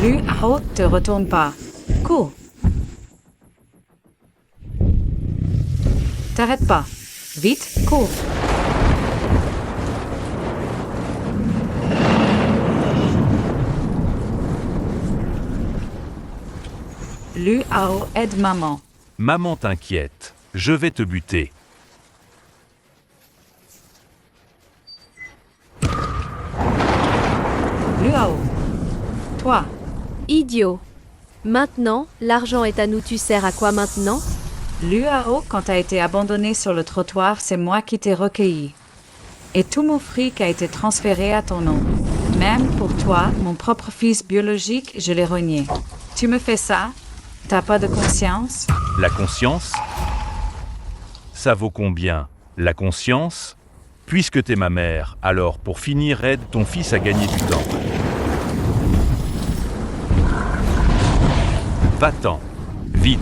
Lu Hao, te retourne pas. Cours. T'arrêtes pas. Vite, cours. Lu Hao, aide maman. Maman t'inquiète, je vais te buter. Lu Hao. Toi. Idiot. Maintenant, l'argent est à nous, tu sers à quoi maintenant? Lu Hao, quand t'as été abandonné sur le trottoir, c'est moi qui t'ai recueilli. Et tout mon fric a été transféré à ton nom. Même pour toi, mon propre fils biologique, je l'ai renié. Tu me fais ça? T'as pas de conscience? La conscience? Ça vaut combien? La conscience? Puisque t'es ma mère, alors pour finir, aide ton fils à gagner du temps. Va-t'en, vite.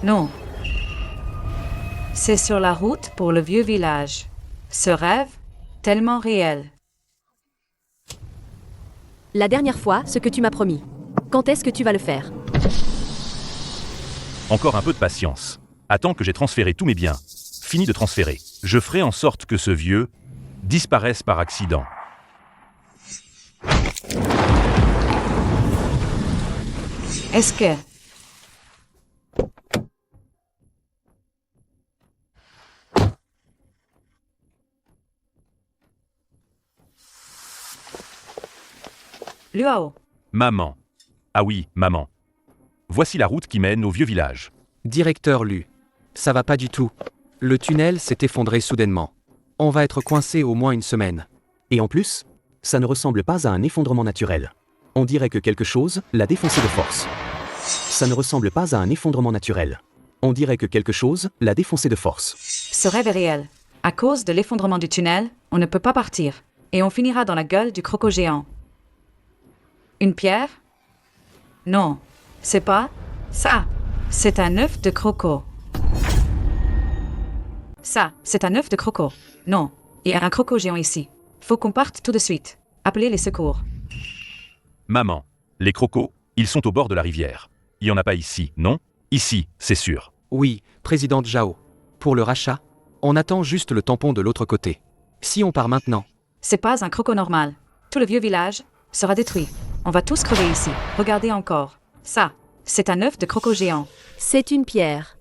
Non. C'est sur la route pour le vieux village. Ce rêve, tellement réel. La dernière fois, ce que tu m'as promis. Quand est-ce que tu vas le faire? Encore un peu de patience. Attends que j'ai transféré tous mes biens. Fini de transférer. Je ferai en sorte que ce vieux disparaisse par accident. Est-ce que... Lu Hao. Maman. Ah oui, maman. Voici la route qui mène au vieux village. Directeur Lu. Ça va pas du tout. Le tunnel s'est effondré soudainement. On va être coincé au moins une semaine. Et en plus, ça ne ressemble pas à un effondrement naturel. On dirait que quelque chose l'a défoncé de force. Ça ne ressemble pas à un effondrement naturel. On dirait que quelque chose l'a défoncé de force. Ce rêve est réel. À cause de l'effondrement du tunnel, on ne peut pas partir. Et on finira dans la gueule du croco géant. Une pierre? Non, c'est pas ça. C'est un œuf de croco. Ça, c'est un œuf de croco. Non, il y a un croco géant ici. Faut qu'on parte tout de suite. Appelez les secours. Maman, les crocos, ils sont au bord de la rivière. Il n'y en a pas ici, non? Ici, c'est sûr. Oui, présidente Zhao. Pour le rachat, on attend juste le tampon de l'autre côté. Si on part maintenant, C'est pas un croco normal. Tout le vieux village sera détruit. On va tous crever ici. Regardez encore. Ça, c'est un œuf de croco géant. C'est une pierre.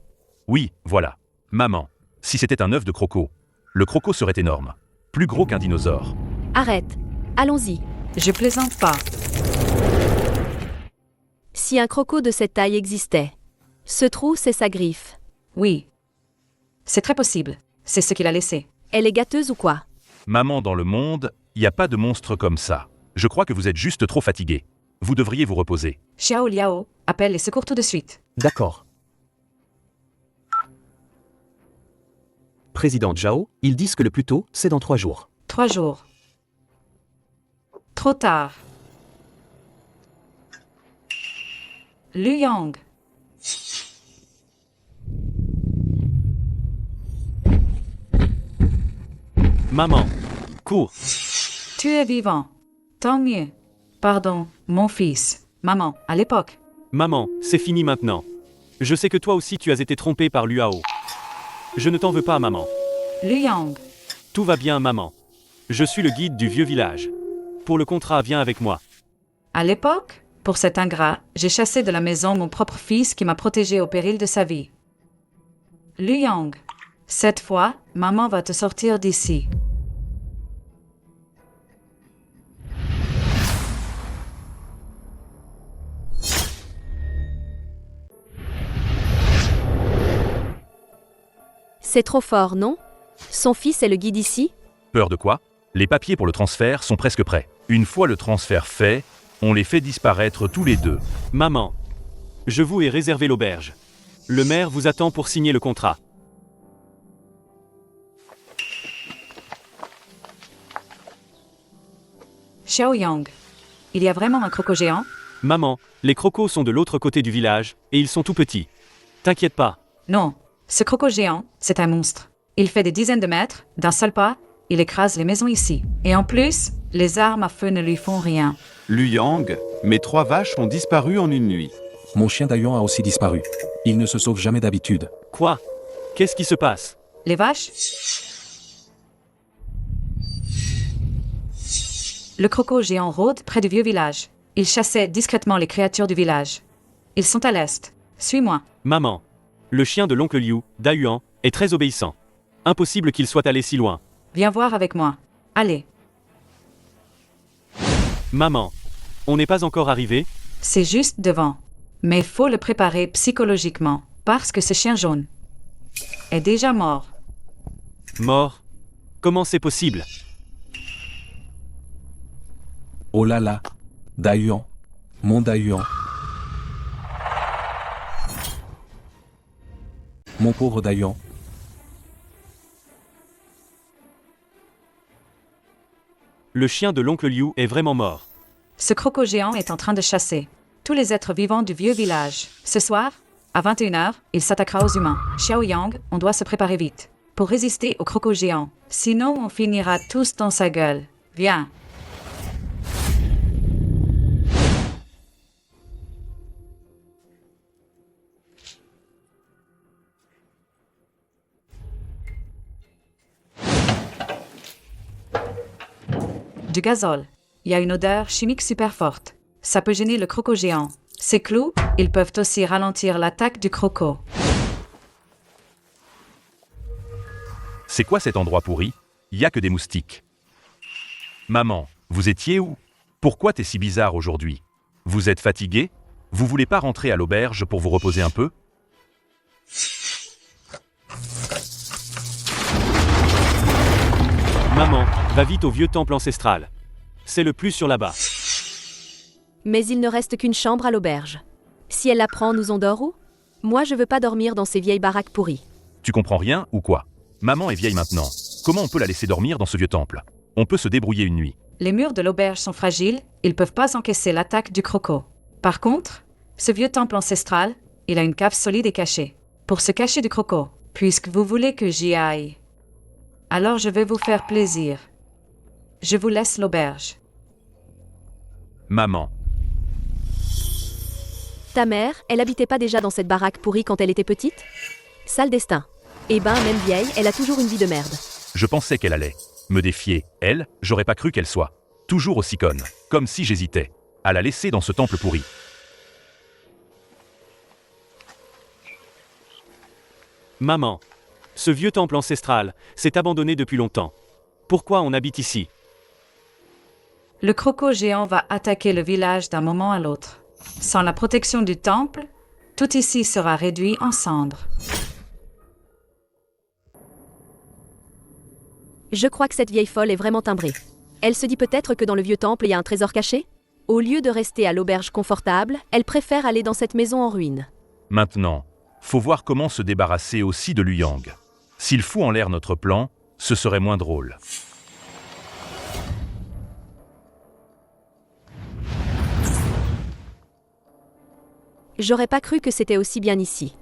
Oui, voilà. Maman, si c'était un œuf de croco, le croco serait énorme. Plus gros qu'un dinosaure. Arrête. Allons-y. Je plaisante pas. Si un croco de cette taille existait. Ce trou, c'est sa griffe. Oui. C'est très possible. C'est ce qu'il a laissé. Elle est gâteuse ou quoi? Maman, dans le monde, il n'y a pas de monstre comme ça. Je crois que vous êtes juste trop fatigué. Vous devriez vous reposer. Xiao Liao, appelle les secours tout de suite. D'accord. Président Zhao, ils disent que le plus tôt, c'est dans 3 jours. 3 jours. Trop tard. Lu Yang. Maman, cours. Tu es vivant. Tant mieux. Pardon, mon fils. Maman, à l'époque. Maman, c'est fini maintenant. Je sais que toi aussi tu as été trompée par Lu Hao. Je ne t'en veux pas, maman. Lu Yang. Tout va bien, maman. Je suis le guide du vieux village. Pour le contrat, viens avec moi. À l'époque, pour cet ingrat, j'ai chassé de la maison mon propre fils qui m'a protégé au péril de sa vie. Lu Yang. Cette fois, maman va te sortir d'ici. C'est trop fort, non? Son fils est le guide ici? Peur de quoi? Les papiers pour le transfert sont presque prêts. Une fois le transfert fait, on les fait disparaître tous les deux. Maman, je vous ai réservé l'auberge. Le maire vous attend pour signer le contrat. Xiao Yang. Il y a vraiment un croco géant? Maman, les crocos sont de l'autre côté du village, et ils sont tout petits. T'inquiète pas. Non, ce croco géant, c'est un monstre. Il fait des dizaines de mètres, d'un seul pas, il écrase les maisons ici. Et en plus, les armes à feu ne lui font rien. Lu Yang, mes 3 vaches ont disparu en une nuit. Mon chien Dayuan a aussi disparu. Il ne se sauve jamais d'habitude. Quoi? Qu'est-ce qui se passe? Les vaches? Le croco géant rôde près du vieux village. Il chassait discrètement les créatures du village. Ils sont à l'est. Suis-moi. Maman. Le chien de l'oncle Liu, Dayuan, est très obéissant. Impossible qu'il soit allé si loin. Viens voir avec moi. Allez. Maman. On n'est pas encore arrivé? C'est juste devant. Mais faut le préparer psychologiquement, parce que ce chien jaune est déjà mort. Mort? Comment c'est possible? Oh là là. Dayuan. Mon Dayuan. Mon pauvre Dayuan. Le chien de l'oncle Liu est vraiment mort. Ce croco géant est en train de chasser tous les êtres vivants du vieux village. Ce soir, à 21h, il s'attaquera aux humains. Xiao Yang, on doit se préparer vite pour résister au croco géant. Sinon, on finira tous dans sa gueule. Viens. Du gazole. Il y a une odeur chimique super forte. Ça peut gêner le croco géant. Ces clous, ils peuvent aussi ralentir l'attaque du croco. C'est quoi cet endroit pourri? Il y a que des moustiques. Maman, vous étiez où? Pourquoi t'es si bizarre aujourd'hui? Vous êtes fatigué? Vous voulez pas rentrer à l'auberge pour vous reposer un peu? Maman, va vite au vieux temple ancestral. C'est le plus sûr là-bas. Mais il ne reste qu'une chambre à l'auberge. Si elle la prend, nous on dort où? Moi je veux pas dormir dans ces vieilles baraques pourries. Tu comprends rien ou quoi? Maman est vieille maintenant. Comment on peut la laisser dormir dans ce vieux temple? On peut se débrouiller une nuit. Les murs de l'auberge sont fragiles, ils peuvent pas encaisser l'attaque du croco. Par contre, ce vieux temple ancestral, il a une cave solide et cachée. Pour se cacher du croco, puisque vous voulez que j'y aille. Alors je vais vous faire plaisir. Je vous laisse l'auberge. Maman, Ta mère, elle habitait pas déjà dans cette baraque pourrie quand elle était petite? Sale destin. Eh ben, même vieille, elle a toujours une vie de merde. je pensais qu'elle allait me défier. Elle, j'aurais pas cru qu'elle soit toujours aussi conne. Comme si j'hésitais à la laisser dans ce temple pourri. Maman. Ce vieux temple ancestral s'est abandonné depuis longtemps. Pourquoi on habite ici? Le croco géant va attaquer le village d'un moment à l'autre. Sans la protection du temple, tout ici sera réduit en cendres. Je crois que cette vieille folle est vraiment timbrée. Elle se dit peut-être que dans le vieux temple il y a un trésor caché? Au lieu de rester à l'auberge confortable, elle préfère aller dans cette maison en ruine. Maintenant, faut voir comment se débarrasser aussi de Lu Yang. S'il fout en l'air notre plan, ce serait moins drôle. J'aurais pas cru que c'était aussi bien ici.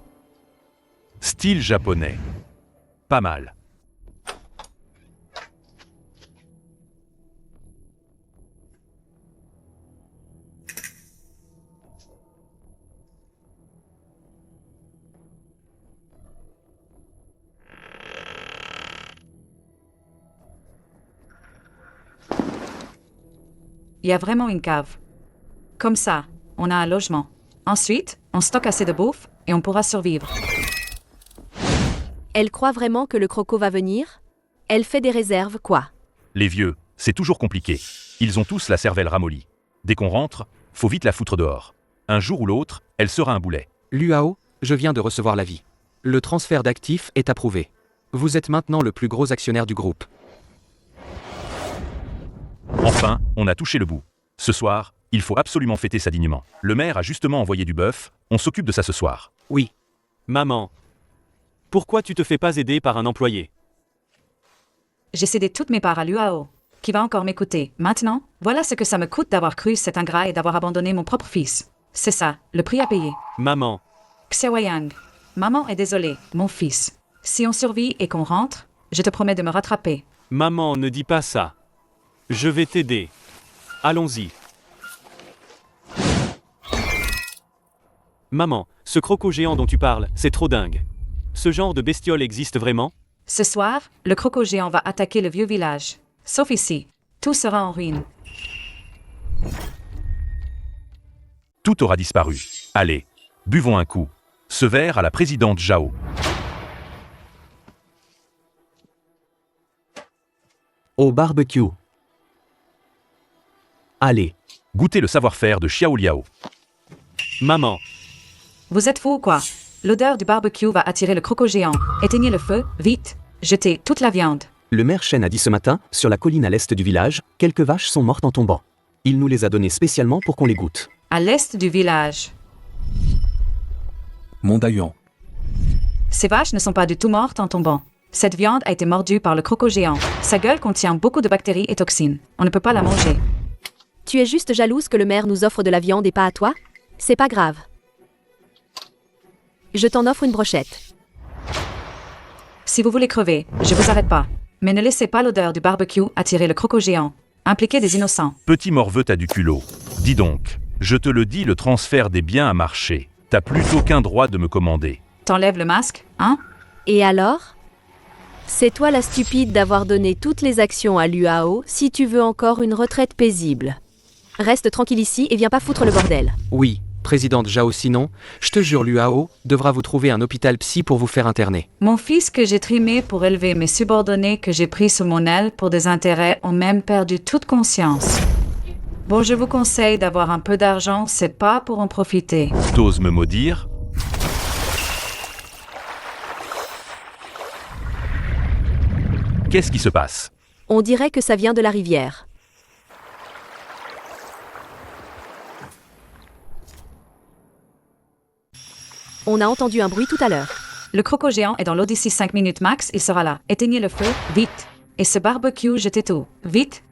Style japonais. Pas mal. Il y a vraiment une cave. Comme ça, on a un logement. Ensuite, on stocke assez de bouffe et on pourra survivre. Elle croit vraiment que le croco va venir? Elle fait des réserves, quoi. Les vieux, c'est toujours compliqué. Ils ont tous la cervelle ramollie. Dès qu'on rentre, faut vite la foutre dehors. Un jour ou l'autre, elle sera un boulet. Luao, je viens de recevoir l'avis. Le transfert d'actifs est approuvé. Vous êtes maintenant le plus gros actionnaire du groupe. Enfin, on a touché le bout. Ce soir, il faut absolument fêter ça dignement. Le maire a justement envoyé du bœuf, on s'occupe de ça ce soir. Oui, Maman. Pourquoi tu te fais pas aider par un employé? J'ai cédé toutes mes parts à Luao. qui va encore m'écouter. Maintenant, voilà ce que ça me coûte d'avoir cru cet ingrat et d'avoir abandonné mon propre fils. C'est ça, le prix à payer. Maman, Xiaoyang, maman est désolée, mon fils. Si on survit et qu'on rentre, je te promets de me rattraper. maman, ne dis pas ça. Je vais t'aider. Allons-y. Maman, ce croco géant dont tu parles, c'est trop dingue. Ce genre de bestiole existe vraiment? Ce soir, le croco géant va attaquer le vieux village. Sauf ici, tout sera en ruine. Tout aura disparu. Allez, buvons un coup. Ce verre à la présidente Zhao. Au barbecue. Allez, Goûtez le savoir-faire de Xiao Liao. Maman, Vous êtes fous ou quoi? L'odeur du barbecue va attirer le croco géant. Éteignez le feu, vite. Jetez toute la viande. le maire Shen a dit ce matin, sur la colline à l'est du village, quelques vaches sont mortes en tombant. Il nous les a données spécialement pour qu'on les goûte. À l'est du village. Mondaillon. Ces vaches ne sont pas du tout mortes en tombant. Cette viande a été mordue par le croco géant. Sa gueule contient beaucoup de bactéries et toxines. On ne peut pas la manger. Tu es juste jalouse que le maire nous offre de la viande et pas à toi? C'est pas grave. Je t'en offre une brochette. Si vous voulez crever, je vous arrête pas. Mais ne laissez pas l'odeur du barbecue attirer le croco géant. Impliquez des innocents. Petit morveux, t'as du culot. Dis donc, je te le dis, le transfert des biens a marché. T'as plus aucun droit de me commander. T'enlèves le masque, hein? Et alors? C'est toi la stupide d'avoir donné toutes les actions à Luao si tu veux encore une retraite paisible. Reste tranquille ici et viens pas foutre le bordel. Oui, présidente Zhao, sinon, je te jure, Luao devra vous trouver un hôpital psy pour vous faire interner. Mon fils que j'ai trimé pour élever mes subordonnés que j'ai pris sous mon aile pour des intérêts ont même perdu toute conscience. Bon, je vous conseille d'avoir un peu d'argent, c'est pas pour en profiter. T'oses me maudire? Qu'est-ce qui se passe? On dirait que ça vient de la rivière. On a entendu un bruit tout à l'heure. Le croco géant est dans l'eau d'ici 5 minutes max, il sera là. Éteignez le feu, vite. Et ce barbecue, jetez tout, vite.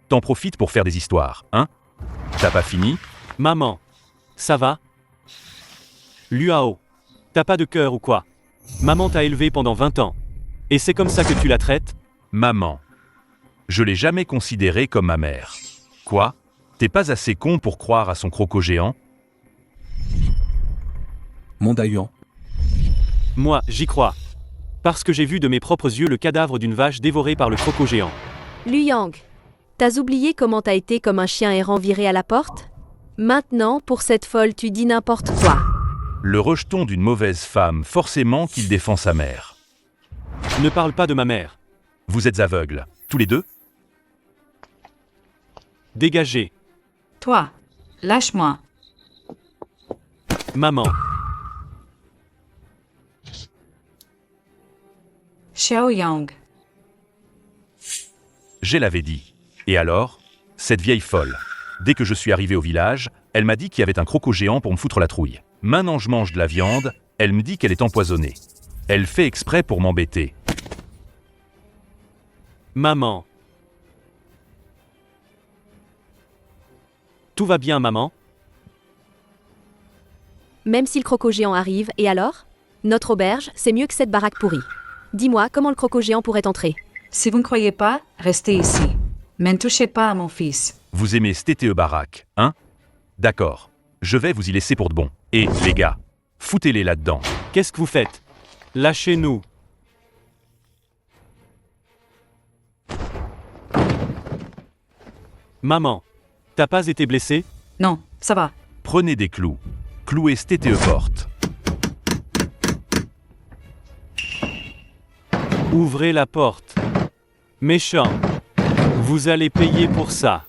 T'en profites pour faire des histoires, hein? T'as pas fini? maman, ça va? Luao, t'as pas de cœur ou quoi? Maman t'a élevé pendant 20 ans. Et c'est comme ça que tu la traites? Maman. Je l'ai jamais considérée comme ma mère. Quoi? T'es pas assez con pour croire à son croco géant? Mondaillon. Moi, j'y crois. Parce que j'ai vu de mes propres yeux le cadavre d'une vache dévorée par le croco géant. Luyang, t'as oublié comment t'as été comme un chien errant viré à la porte? Maintenant, pour cette folle, tu dis n'importe quoi. Le rejeton d'une mauvaise femme, forcément qu'il défend sa mère. Ne parle pas de ma mère. Vous êtes aveugles, tous les deux? Dégagez. Toi, lâche-moi. Maman, Xiao Yang. Je l'avais dit. Et alors? Cette vieille folle. Dès que je suis arrivé au village, elle m'a dit qu'il y avait un croco géant pour me foutre la trouille. Maintenant je mange de la viande, elle me dit qu'elle est empoisonnée. Elle fait exprès pour m'embêter. maman. Tout va bien, maman? Même si le croco géant arrive, et alors? Notre auberge, c'est mieux que cette baraque pourrie. Dis-moi, comment le croco géant pourrait entrer? Si vous ne croyez pas, restez ici. Mais ne touchez pas à mon fils. Vous aimez ce TTE baraque, hein? D'accord. Je vais vous y laisser pour de bon. Et, les gars, foutez-les là-dedans. Qu'est-ce que vous faites? Lâchez-nous. Maman, t'as pas été blessée? Non, ça va. Prenez des clous. Clouez ce TTE porte. Ouvrez la porte. Méchant. Vous allez payer pour ça.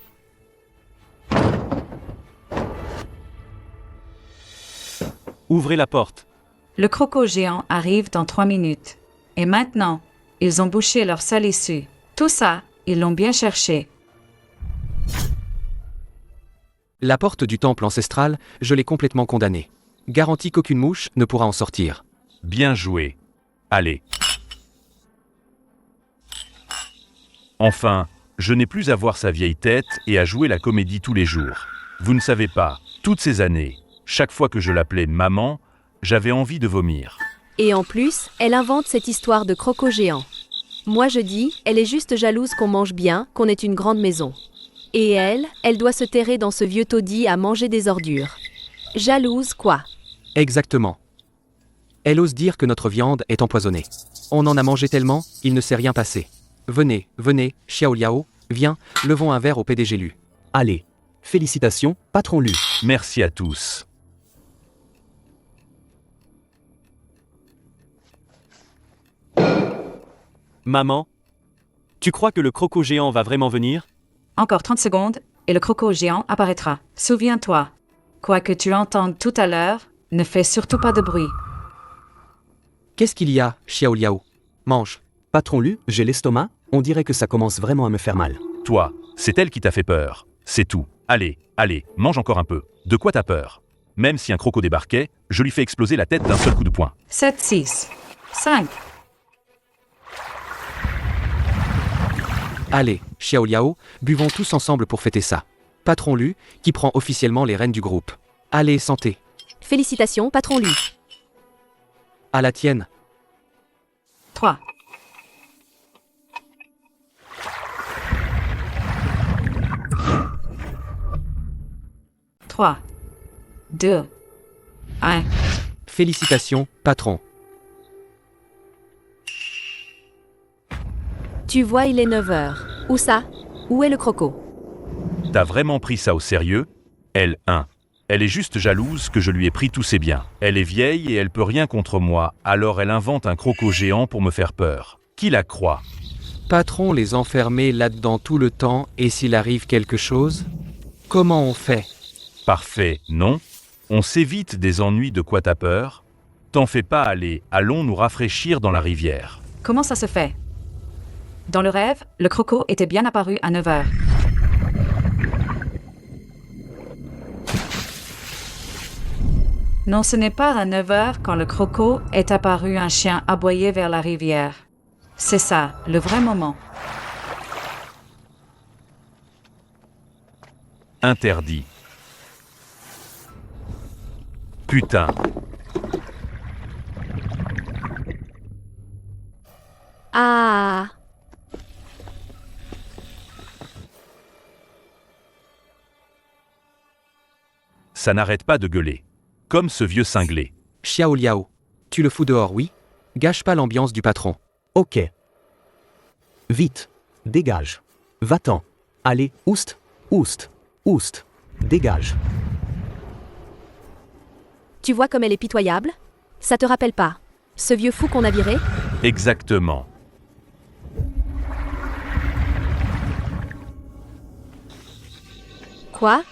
Ouvrez la porte. Le croco géant arrive dans 3 minutes. Et maintenant, ils ont bouché leur seule issue. Tout ça, ils l'ont bien cherché. La porte du temple ancestral, je l'ai complètement condamnée. Garantie qu'aucune mouche ne pourra en sortir. Bien joué. Allez. Enfin, je n'ai plus à voir sa vieille tête et à jouer la comédie tous les jours. Vous ne savez pas, toutes ces années, chaque fois que je l'appelais maman, j'avais envie de vomir. Et en plus, elle invente cette histoire de croco géant. Moi je dis, elle est juste jalouse qu'on mange bien, qu'on ait une grande maison. Et elle doit se terrer dans ce vieux taudis à manger des ordures. Jalouse quoi? Exactement. Elle ose dire que notre viande est empoisonnée. On en a mangé tellement, il ne s'est rien passé. Venez, venez, Xiao Liao, viens, levons un verre au PDG Lu. Allez. Félicitations, patron Lu. Merci à tous. Maman, tu crois que le croco géant va vraiment venir? Encore 30 secondes, et le croco géant apparaîtra. Souviens-toi. Quoi que tu entendes tout à l'heure, ne fais surtout pas de bruit. Qu'est-ce qu'il y a, Xiao Liao? Mange. Patron Lu, j'ai l'estomac, on dirait que ça commence vraiment à me faire mal. Toi, c'est elle qui t'a fait peur. C'est tout. Allez, allez, mange encore un peu. De quoi t'as peur? Même si un croco débarquait, je lui fais exploser la tête d'un seul coup de poing. 7, 6, 5. Allez, Xiao Liao, buvons tous ensemble pour fêter ça. Patron Lu, qui prend officiellement les rênes du groupe. Allez, santé. Félicitations, patron Lu. À la tienne. 3. 3, 2, 1. Félicitations, patron. Tu vois, il est 9h. Où ça? Où est le croco? T'as vraiment pris ça au sérieux? Elle, elle est juste jalouse que je lui ai pris tous ses biens. Elle est vieille et elle peut rien contre moi, alors elle invente un croco géant pour me faire peur. Qui la croit? Patron les enfermer là-dedans tout le temps et s'il arrive quelque chose? Comment on fait? Parfait, non? On s'évite des ennuis de quoi t'as peur? T'en fais pas, allons nous rafraîchir dans la rivière. Comment ça se fait? Dans le rêve, le croco était bien apparu à 9h. Non, ce n'est pas à 9h quand le croco est apparu un chien aboyé vers la rivière. C'est ça, le vrai moment. Interdit. Putain. Ah! Ça n'arrête pas de gueuler. Comme ce vieux cinglé. Xiao Liao, tu le fous dehors, oui? Gâche pas l'ambiance du patron. Ok. Vite. Dégage. Va-t'en. Allez, oust, oust, oust. Dégage. Tu vois comme elle est pitoyable? Ça te rappelle pas? Ce vieux fou qu'on a viré? Exactement. Quoi?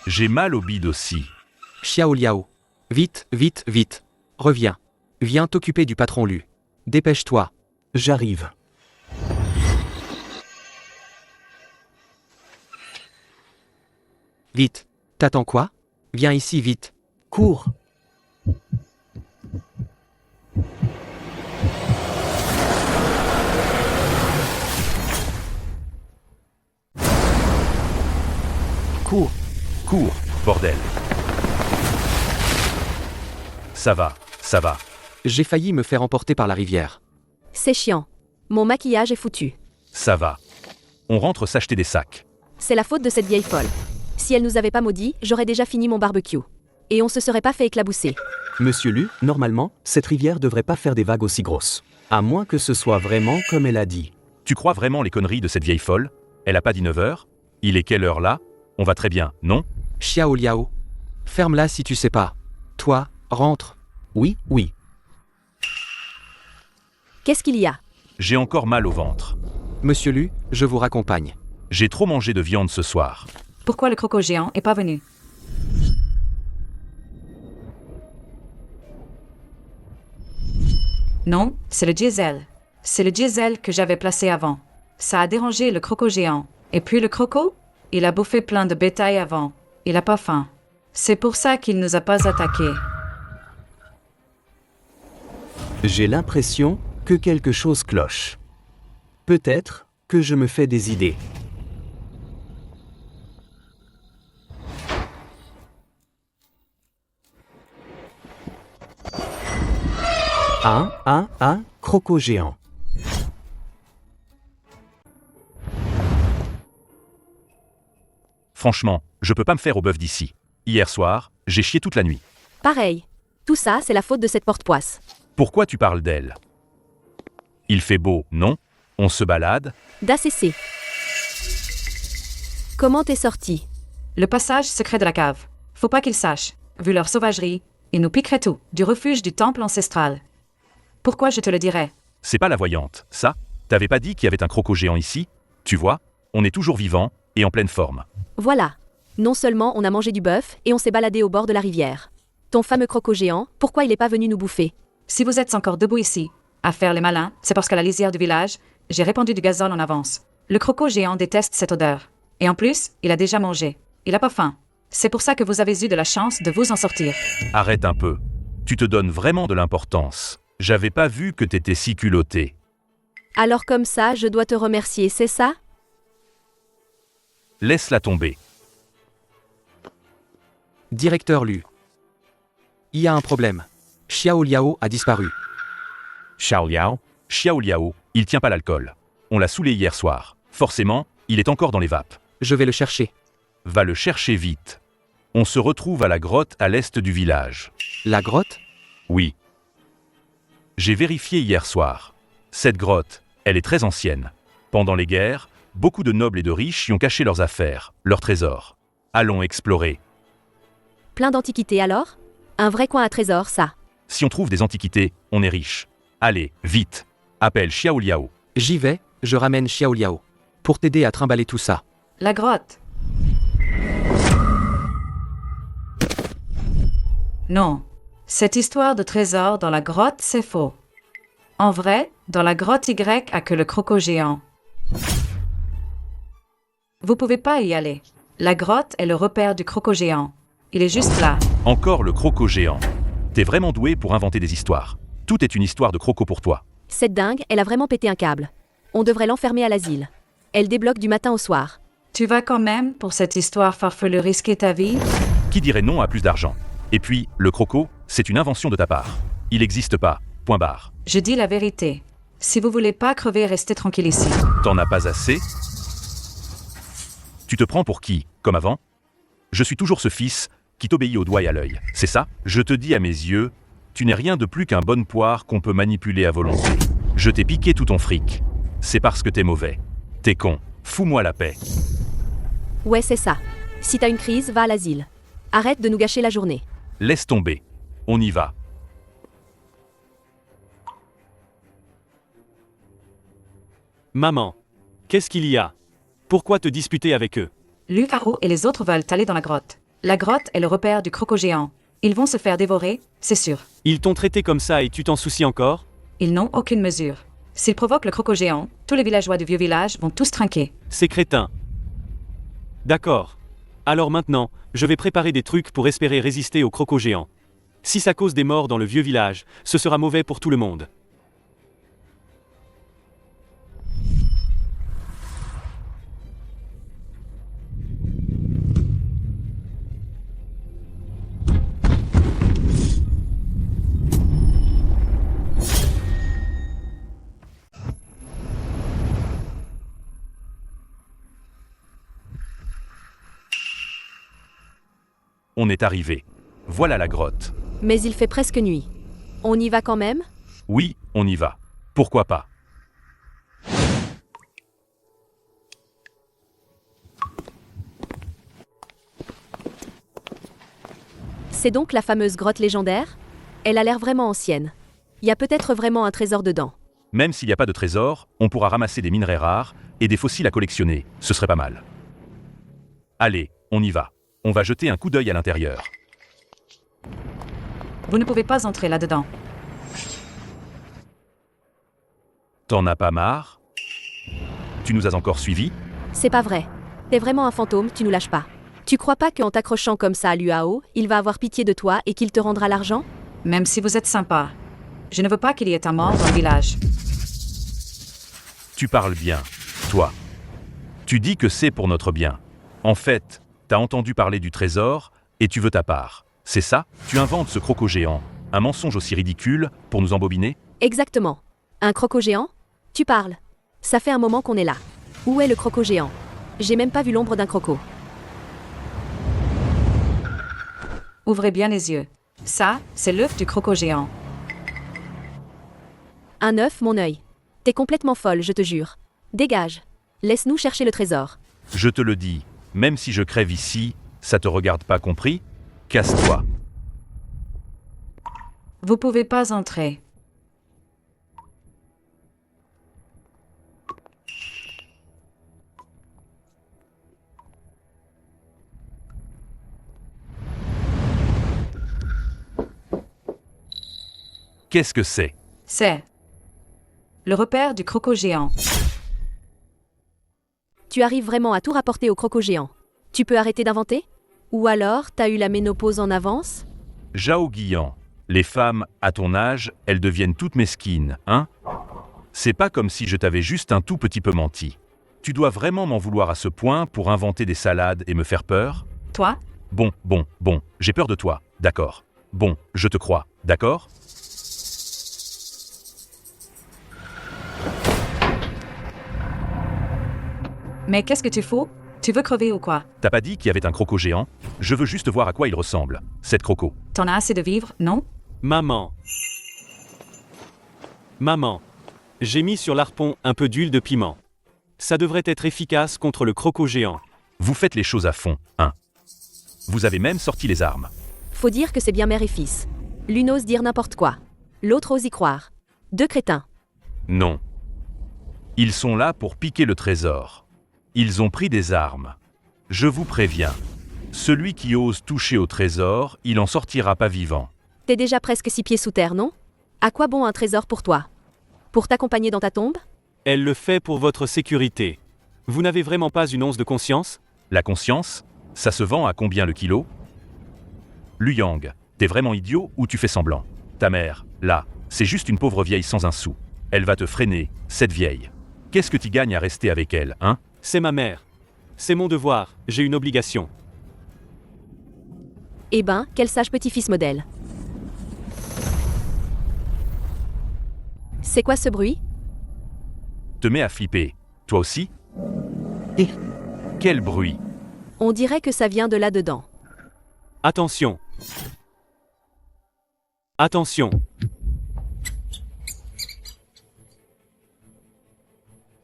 J'ai mal au bide aussi. Xiao Liao. Vite, vite, vite. Reviens. Viens t'occuper du patron Lu. Dépêche-toi. J'arrive. Vite. T'attends quoi? Viens ici vite. Cours. Cours, cours, bordel. Ça va, ça va. J'ai failli me faire emporter par la rivière. C'est chiant. Mon maquillage est foutu. Ça va. On rentre s'acheter des sacs. C'est la faute de cette vieille folle. Si elle nous avait pas maudit, j'aurais déjà fini mon barbecue. Et on se serait pas fait éclabousser. Monsieur Lu, normalement, cette rivière devrait pas faire des vagues aussi grosses. À moins que ce soit vraiment comme elle a dit. Tu crois vraiment les conneries de cette vieille folle? Elle a pas dit 9h? Il est quelle heure là? On va très bien, non? Xiao Liao. Ferme-la si tu sais pas. Toi, rentre. Oui, oui. Qu'est-ce qu'il y a? J'ai encore mal au ventre. Monsieur Lu, je vous raccompagne. J'ai trop mangé de viande ce soir. Pourquoi le croco géant est pas venu? Non, c'est le diesel. C'est le diesel que j'avais placé avant. Ça a dérangé le croco géant. Et puis le croco? Il a bouffé plein de bétail avant. Il a pas faim. C'est pour ça qu'il nous a pas attaqués. J'ai l'impression que quelque chose cloche. Peut-être, Que je me fais des idées. Un croco géant. Franchement, je peux pas me faire au bœuf d'ici. Hier soir, j'ai chié toute la nuit. Pareil. Tout ça, c'est la faute de cette porte-poisse. Pourquoi tu parles d'elle? Il fait beau, non? On se balade? D'ACC. Comment t'es sorti? Le passage secret de la cave. Faut pas qu'ils sachent. Vu leur sauvagerie, ils nous piqueraient tout, du refuge du temple ancestral. Pourquoi je te le dirais? C'est pas la voyante, ça? T'avais pas dit qu'il y avait un croco géant ici? Tu vois, on est toujours vivant et en pleine forme. Voilà. Non seulement on a mangé du bœuf et on s'est baladé au bord de la rivière. Ton fameux croco géant, pourquoi il est pas venu nous bouffer? Si vous êtes encore debout ici, à faire les malins, c'est parce qu'à la lisière du village, j'ai répandu du gazole en avance. Le croco géant déteste cette odeur. Et en plus, il a déjà mangé. Il a pas faim. C'est pour ça que vous avez eu de la chance de vous en sortir. Arrête un peu. Tu te donnes vraiment de l'importance. J'avais pas vu que t'étais si culotté. Alors comme ça, je dois te remercier, c'est ça? Laisse-la tomber. Directeur Lu. Il y a un problème. Xiao Liao a disparu. Xiao Liao, il tient pas l'alcool. On l'a saoulé hier soir. Forcément, il est encore dans les vapes. Je vais le chercher. Va le chercher vite. On se retrouve à la grotte à l'est du village. La grotte? Oui. J'ai vérifié hier soir. Cette grotte, elle est très ancienne. Pendant les guerres, beaucoup de nobles et de riches y ont caché leurs affaires, leurs trésors. Allons explorer. Plein d'antiquités alors? Un vrai coin à trésors, ça. Si on trouve des antiquités, on est riche. Allez, vite. Appelle Xiao Liao. J'y vais, je ramène Xiao Liao. Pour t'aider à trimballer tout ça. La grotte. Non. Cette histoire de trésor dans la grotte, c'est faux. En vrai, dans la grotte Y a que le croco géant. Vous pouvez pas y aller. La grotte est le repère du croco géant. Il est juste là. Encore le croco géant. T'es vraiment doué pour inventer des histoires. Tout est une histoire de croco pour toi. Cette dingue, elle a vraiment pété un câble. On devrait l'enfermer à l'asile. Elle débloque du matin au soir. Tu vas quand même, pour cette histoire farfelue, risquer ta vie? Qui dirait non à plus d'argent? Et puis, le croco, c'est une invention de ta part. Il n'existe pas. Point barre. Je dis la vérité. Si vous voulez pas crever, restez tranquille ici. T'en as pas assez? Tu te prends pour qui, comme avant? Je suis toujours ce fils qui t'obéit au doigt et à l'œil. C'est ça? Je te dis à mes yeux, tu n'es rien de plus qu'un bonne poire qu'on peut manipuler à volonté. Je t'ai piqué tout ton fric. C'est parce que t'es mauvais. T'es con. Fous-moi la paix. Ouais, c'est ça. Si t'as une crise, va à l'asile. Arrête de nous gâcher la journée. Laisse tomber. On y va. Maman. Qu'est-ce qu'il y a? Pourquoi te disputer avec eux? Lucaro et les autres veulent aller dans la grotte. La grotte est le repère du croco géant. Ils vont se faire dévorer, c'est sûr. Ils t'ont traité comme ça et tu t'en soucies encore? Ils n'ont aucune mesure. S'ils provoquent le croco géant, tous les villageois du vieux village vont tous trinquer. C'est crétin. D'accord. Alors maintenant, je vais préparer des trucs pour espérer résister au croco géant. Si ça cause des morts dans le vieux village, ce sera mauvais pour tout le monde. On est arrivé. Voilà la grotte. Mais il fait presque nuit. On y va quand même? Oui, on y va. Pourquoi pas? C'est donc la fameuse grotte légendaire? Elle a l'air vraiment ancienne. Il y a peut-être vraiment un trésor dedans. Même s'il n'y a pas de trésor, on pourra ramasser des minerais rares et des fossiles à collectionner. Ce serait pas mal. Allez, on y va. On va jeter un coup d'œil à l'intérieur. Vous ne pouvez pas entrer là-dedans. T'en as pas marre? Tu nous as encore suivis? C'est pas vrai. T'es vraiment un fantôme, tu nous lâches pas. Tu crois pas qu'en t'accrochant comme ça à Luao, il va avoir pitié de toi et qu'il te rendra l'argent? Même si vous êtes sympa. Je ne veux pas qu'il y ait un mort dans le village. Tu parles bien. Toi. Tu dis que c'est pour notre bien. En fait, t'as entendu parler du trésor et tu veux ta part. C'est ça? Tu inventes ce croco géant. Un mensonge aussi ridicule pour nous embobiner? Exactement. Un croco géant? Tu parles. Ça fait un moment qu'on est là. Où est le croco géant? J'ai même pas vu l'ombre d'un croco. Ouvrez bien les yeux. Ça, c'est l'œuf du croco géant. Un œuf, mon œil. T'es complètement folle, je te jure. Dégage. Laisse-nous chercher le trésor. Je te le dis, même si je crève ici, ça te regarde pas, compris? Casse-toi. Vous pouvez pas entrer. Qu'est-ce que c'est? C'est le repère du croco géant. Tu arrives vraiment à tout rapporter au croco géant. Tu peux arrêter d'inventer? Ou alors, t'as eu la ménopause en avance? Zhao Guiyan, les femmes, à ton âge, elles deviennent toutes mesquines, hein? C'est pas comme si je t'avais juste un tout petit peu menti. Tu dois vraiment m'en vouloir à ce point pour inventer des salades et me faire peur? Toi? Bon, j'ai peur de toi, d'accord. Bon, je te crois, d'accord? Mais qu'est-ce que tu fous? Tu veux crever ou quoi? T'as pas dit qu'il y avait un croco géant? Je veux juste voir à quoi il ressemble, cette croco. T'en as assez de vivre, non? Maman. Maman. J'ai mis sur l'harpon un peu d'huile de piment. Ça devrait être efficace contre le croco géant. Vous faites les choses à fond, hein? Vous avez même sorti les armes. Faut dire que c'est bien mère et fils. L'une ose dire n'importe quoi. L'autre ose y croire. Deux crétins. Non. Ils sont là pour piquer le trésor. Ils ont pris des armes. Je vous préviens. Celui qui ose toucher au trésor, il en sortira pas vivant. T'es déjà presque 6 pieds sous terre, non? À quoi bon un trésor pour toi? Pour t'accompagner dans ta tombe? Elle le fait pour votre sécurité. Vous n'avez vraiment pas une once de conscience? La conscience, ça se vend à combien le kilo? Lu Yang, t'es vraiment idiot ou tu fais semblant? Ta mère, là, c'est juste une pauvre vieille sans un sou. Elle va te freiner, cette vieille. Qu'est-ce que tu gagnes à rester avec elle, hein? C'est ma mère. C'est mon devoir, j'ai une obligation. Eh ben, quel sage petit-fils modèle. C'est quoi ce bruit? Te mets à flipper. Toi aussi? Quel bruit! On dirait que ça vient de là-dedans. Attention. Attention.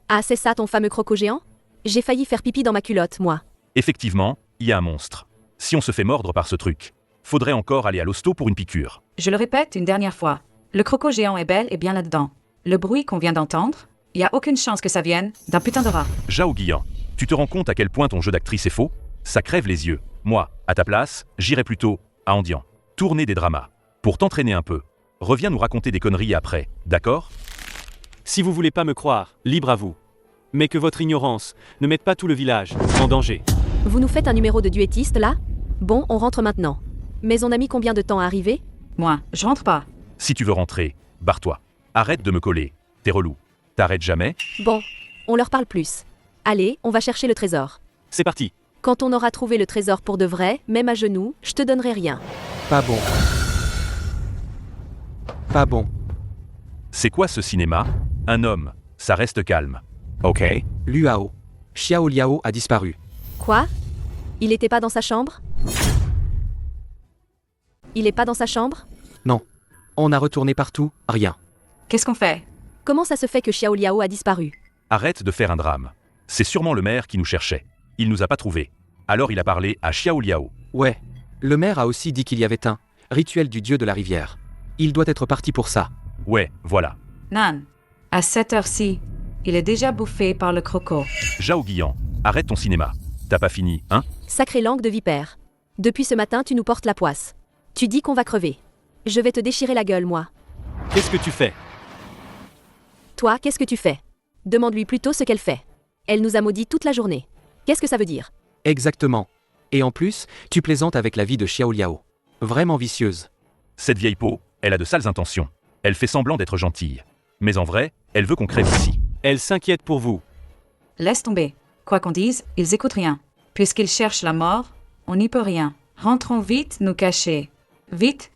Ah, c'est ça ton fameux croco géant? J'ai failli faire pipi dans ma culotte, moi. Effectivement, il y a un monstre. Si on se fait mordre par ce truc, faudrait encore aller à l'hosto pour une piqûre. Je le répète une dernière fois. Le croco géant est bel et bien là-dedans. Le bruit qu'on vient d'entendre, il n'y a aucune chance que ça vienne d'un putain de rat. Zhao Guiyan, tu te rends compte à quel point ton jeu d'actrice est faux? Ça crève les yeux. Moi, à ta place, j'irais plutôt à Andian. Tourner des dramas. Pour t'entraîner un peu. Reviens nous raconter des conneries après, d'accord? Si vous voulez pas me croire, libre à vous. Mais que votre ignorance ne mette pas tout le village en danger. Vous nous faites un numéro de duettiste, là? Bon, on rentre maintenant. Mais on a mis combien de temps à arriver? Moi, je rentre pas. Si tu veux rentrer, barre-toi. Arrête de me coller. T'es relou. T'arrêtes jamais? Bon, on leur parle plus. Allez, on va chercher le trésor. C'est parti. Quand on aura trouvé le trésor pour de vrai, même à genoux, je te donnerai rien. Pas bon. Pas bon. C'est quoi ce cinéma? Un homme, ça reste calme. Ok. Luao. Xiao Liao a disparu. Quoi? Il était pas dans sa chambre? Il est pas dans sa chambre? Non. On a retourné partout, rien. Qu'est-ce qu'on fait? Comment ça se fait que Xiao Liao a disparu? Arrête de faire un drame. C'est sûrement le maire qui nous cherchait. Il nous a pas trouvés. Alors il a parlé à Xiao Liao. Ouais. Le maire a aussi dit qu'il y avait un rituel du dieu de la rivière. Il doit être parti pour ça. Ouais, voilà. Nan, à cette heure-ci, il est déjà bouffé par le croco. Zhao Guiyan, arrête ton cinéma. T'as pas fini, hein? Sacrée langue de vipère. Depuis ce matin, tu nous portes la poisse. Tu dis qu'on va crever. Je vais te déchirer la gueule, moi. Qu'est-ce que tu fais? Toi, qu'est-ce que tu fais? Demande-lui plutôt ce qu'elle fait. Elle nous a maudits toute la journée. Qu'est-ce que ça veut dire? Exactement. Et en plus, tu plaisantes avec la vie de Xiao Liao. Vraiment vicieuse. Cette vieille peau, elle a de sales intentions. Elle fait semblant d'être gentille. Mais en vrai, elle veut qu'on crève ici. Elle s'inquiète pour vous. Laisse tomber. Quoi qu'on dise, ils écoutent rien. Puisqu'ils cherchent la mort, on n'y peut rien. Rentrons vite nous cacher. Vite.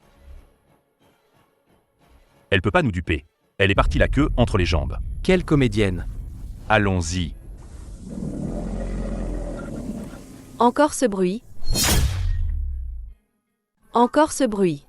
Elle peut pas nous duper. Elle est partie la queue entre les jambes. Quelle comédienne. Allons-y. Encore ce bruit. Encore ce bruit.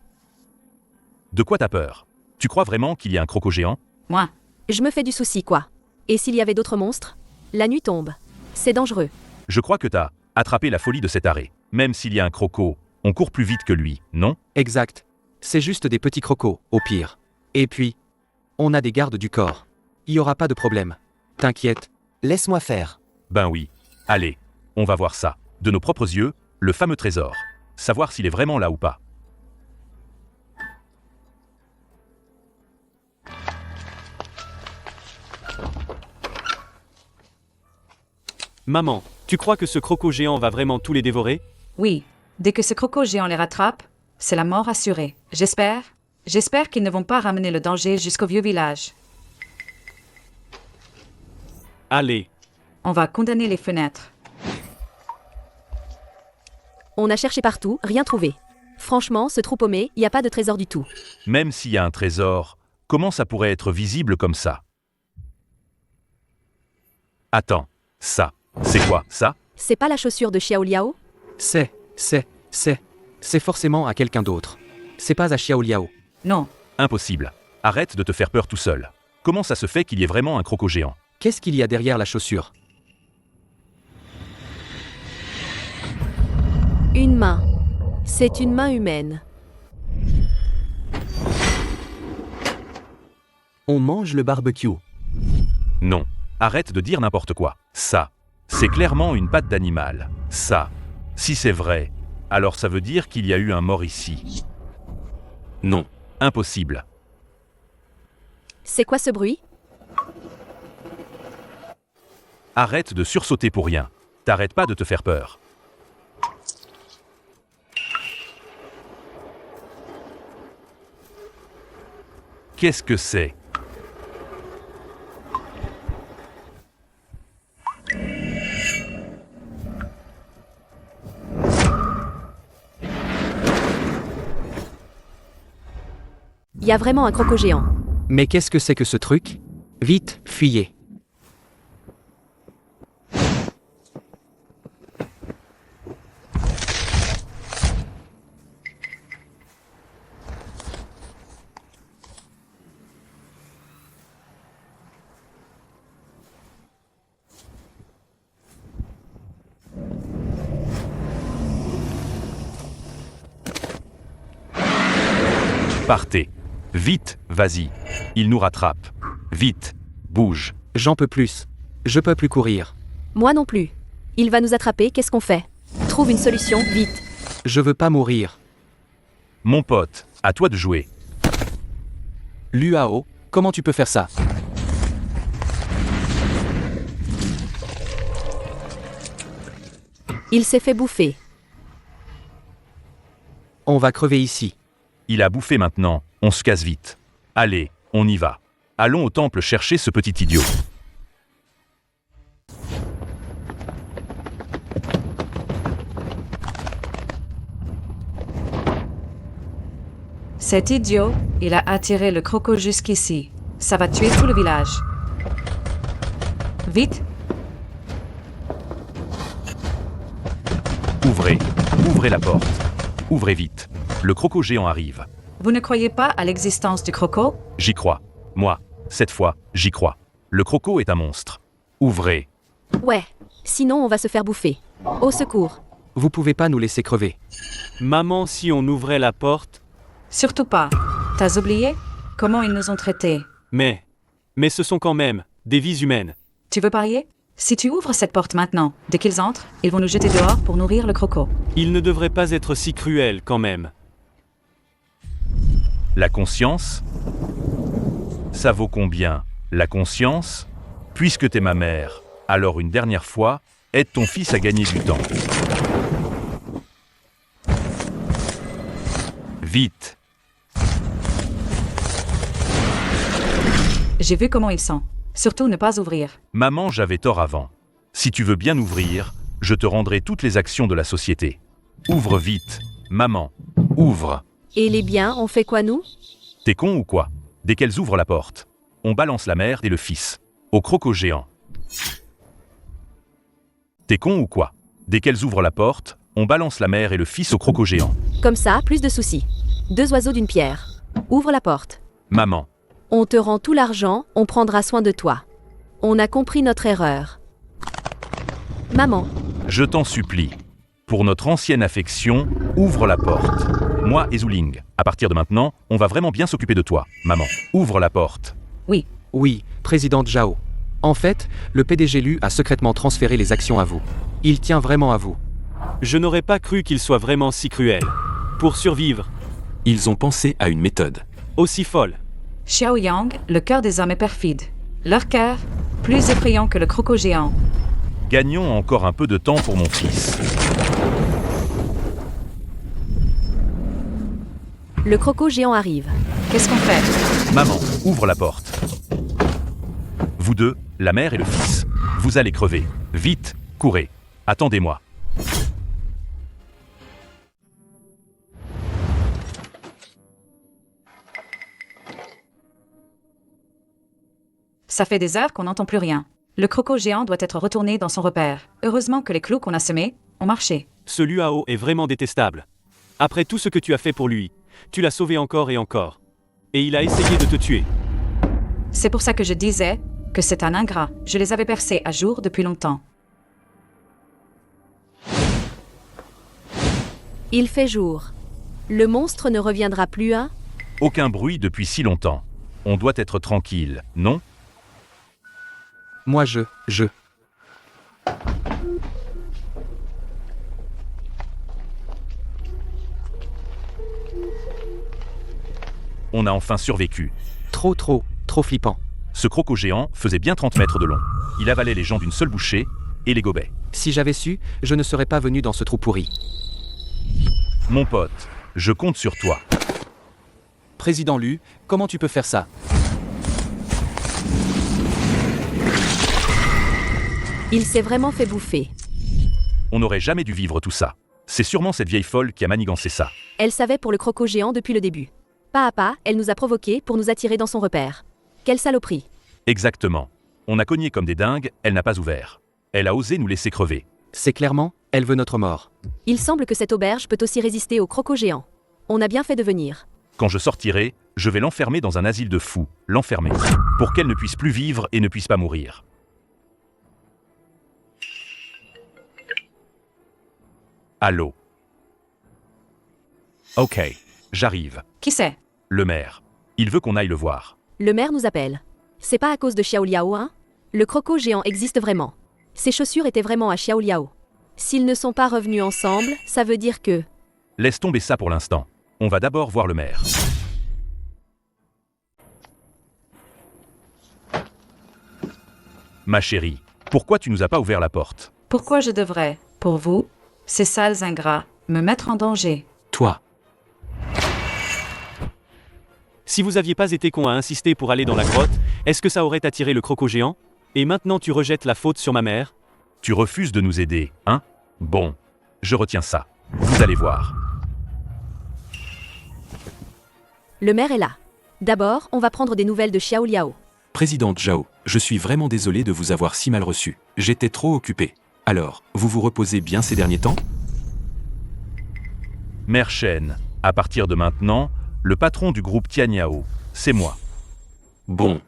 De quoi t'as peur? Tu crois vraiment qu'il y a un croco géant? Moi. Je me fais du souci, quoi. Et s'il y avait d'autres monstres? La nuit tombe. C'est dangereux. Je crois que t'as attrapé la folie de cet arrêt. Même s'il y a un croco, on court plus vite que lui, non? Exact. C'est juste des petits crocos, au pire. Et puis, on a des gardes du corps. Il y aura pas de problème. T'inquiète. Laisse-moi faire. Ben oui. Allez, on va voir ça. De nos propres yeux, le fameux trésor. Savoir s'il est vraiment là ou pas. Maman, tu crois que ce croco géant va vraiment tous les dévorer? Oui. Dès que ce croco géant les rattrape, c'est la mort assurée. J'espère qu'ils ne vont pas ramener le danger jusqu'au vieux village. Allez, On va condamner les fenêtres. On a cherché partout, rien trouvé. Franchement, ce trou paumé, y a pas de trésor du tout. Même s'il y a un trésor, comment ça pourrait être visible comme ça? Attends, ça, c'est quoi, ça? C'est pas la chaussure de Xiao Liao? C'est forcément à quelqu'un d'autre. C'est pas à Xiao Liao. Non. Impossible. Arrête de te faire peur tout seul. Comment ça se fait qu'il y ait vraiment un croco géant? Qu'est-ce qu'il y a derrière la chaussure? Une main. C'est une main humaine. On mange le barbecue. Non. Arrête de dire n'importe quoi. Ça, c'est clairement une patte d'animal. Ça, si c'est vrai, alors ça veut dire qu'il y a eu un mort ici. Non. Impossible. C'est quoi ce bruit? Arrête de sursauter pour rien. T'arrêtes pas de te faire peur. Qu'est-ce que c'est? Y a vraiment un croco géant. Mais qu'est-ce que c'est que ce truc? Vite, fuyez. Partez. Vite, vas-y. Il nous rattrape. Vite, bouge. J'en peux plus. Je peux plus courir. Moi non plus. Il va nous attraper, qu'est-ce qu'on fait? Trouve une solution, vite. Je veux pas mourir. Mon pote, à toi de jouer. Luao, comment tu peux faire ça? Il s'est fait bouffer. On va crever ici. Il a bouffé maintenant, on se casse vite. Allez, on y va. Allons au temple chercher ce petit idiot. Cet idiot, il a attiré le croco jusqu'ici. Ça va tuer tout le village. Vite. Ouvrez la porte. Ouvrez vite. Le croco géant arrive. Vous ne croyez pas à l'existence du croco? J'y crois. Moi, cette fois, j'y crois. Le croco est un monstre. Ouvrez. Ouais. Sinon, on va se faire bouffer. Au secours. Vous pouvez pas nous laisser crever. maman, si on ouvrait la porte... Surtout pas. T'as oublié comment ils nous ont traités? Mais ce sont quand même des vies humaines. Tu veux parier? Si tu ouvres cette porte maintenant, dès qu'ils entrent, ils vont nous jeter dehors pour nourrir le croco. Ils ne devraient pas être si cruels quand même. La conscience? Ça vaut combien? La conscience? Puisque t'es ma mère, alors une dernière fois, aide ton fils à gagner du temps. Vite! J'ai vu comment ils sont. Surtout ne pas ouvrir. Maman, j'avais tort avant. Si tu veux bien ouvrir, je te rendrai toutes les actions de la société. Ouvre vite, maman. Ouvre. Et les biens, on fait quoi nous? T'es con ou quoi? Dès qu'elles ouvrent la porte, on balance la mère et le fils. Au croco géant. T'es con ou quoi? Dès qu'elles ouvrent la porte, on balance la mère et le fils au croco géant. Comme ça, plus de soucis. 2 oiseaux d'une pierre. Ouvre la porte. Maman. On te rend tout l'argent, on prendra soin de toi. On a compris notre erreur. Maman, Je t'en supplie. Pour notre ancienne affection, ouvre la porte. Moi et Zuling, à partir de maintenant, on va vraiment bien s'occuper de toi, maman. Ouvre la porte. Oui. Oui, présidente Zhao. En fait, le PDG Lu a secrètement transféré les actions à vous. Il tient vraiment à vous. Je n'aurais pas cru qu'il soit vraiment si cruel. Pour survivre, Ils ont pensé à une méthode. aussi folle. Xiao Yang, le cœur des hommes est perfide. Leur cœur, plus effrayant que le croco géant. Gagnons encore un peu de temps pour mon fils. le croco géant arrive. Qu'est-ce qu'on fait? Maman, ouvre la porte. Vous deux, la mère et le fils. Vous allez crever. Vite, courez. Attendez-moi. Ça fait des heures qu'on n'entend plus rien. Le croco géant doit être retourné dans son repère. Heureusement que les clous qu'on a semés ont marché. Ce Luao est vraiment détestable. Après tout ce que tu as fait pour lui, tu l'as sauvé encore et encore. Et il a essayé de te tuer. C'est pour ça que je disais que c'est un ingrat. Je les avais percés à jour depuis longtemps. Il fait jour. Le monstre ne reviendra plus, hein? Aucun bruit depuis si longtemps. On doit être tranquille, non? Moi On a enfin survécu. Trop flippant. Ce croco géant faisait bien 30 mètres de long. Il avalait les gens d'une seule bouchée et les gobait. Si j'avais su, je ne serais pas venu dans ce trou pourri. Mon pote, je compte sur toi. Président Lu, comment tu peux faire ça? Il s'est vraiment fait bouffer. On n'aurait jamais dû vivre tout ça. C'est sûrement cette vieille folle qui a manigancé ça. Elle savait pour le croco géant depuis le début. Pas à pas, elle nous a provoqués pour nous attirer dans son repère. Quelle saloperie. Exactement. On a cogné comme des dingues, elle n'a pas ouvert. Elle a osé nous laisser crever. C'est clairement, elle veut notre mort. Il semble que cette auberge peut aussi résister au croco géant. On a bien fait de venir. Quand je sortirai, je vais l'enfermer dans un asile de fous, l'enfermer, pour qu'elle ne puisse plus vivre et ne puisse pas mourir. Allô? Ok, j'arrive. Qui c'est? Le maire. Il veut qu'on aille le voir. Le maire nous appelle. C'est pas à cause de Xiao Liao, hein? Le croco géant existe vraiment. Ses chaussures étaient vraiment à Xiao Liao. S'ils ne sont pas revenus ensemble, ça veut dire que... Laisse tomber ça pour l'instant. On va d'abord voir le maire. Ma chérie, pourquoi tu nous as pas ouvert la porte? Pourquoi je devrais, pour vous, ces sales ingrats, me mettre en danger? Toi, Si vous aviez pas été con à insister pour aller dans la grotte, est-ce que ça aurait attiré le croco géant? Et maintenant tu rejettes la faute sur ma mère? Tu refuses de nous aider, hein? Bon, je retiens ça. Vous allez voir. Le maire est là. D'abord, on va prendre des nouvelles de Xiao Liao. présidente Zhao, je suis vraiment désolé de vous avoir si mal reçu. J'étais trop occupé. Alors, vous vous reposez bien ces derniers temps? Mère Shen, à partir de maintenant, le patron du groupe Tianyao, c'est moi. Bon.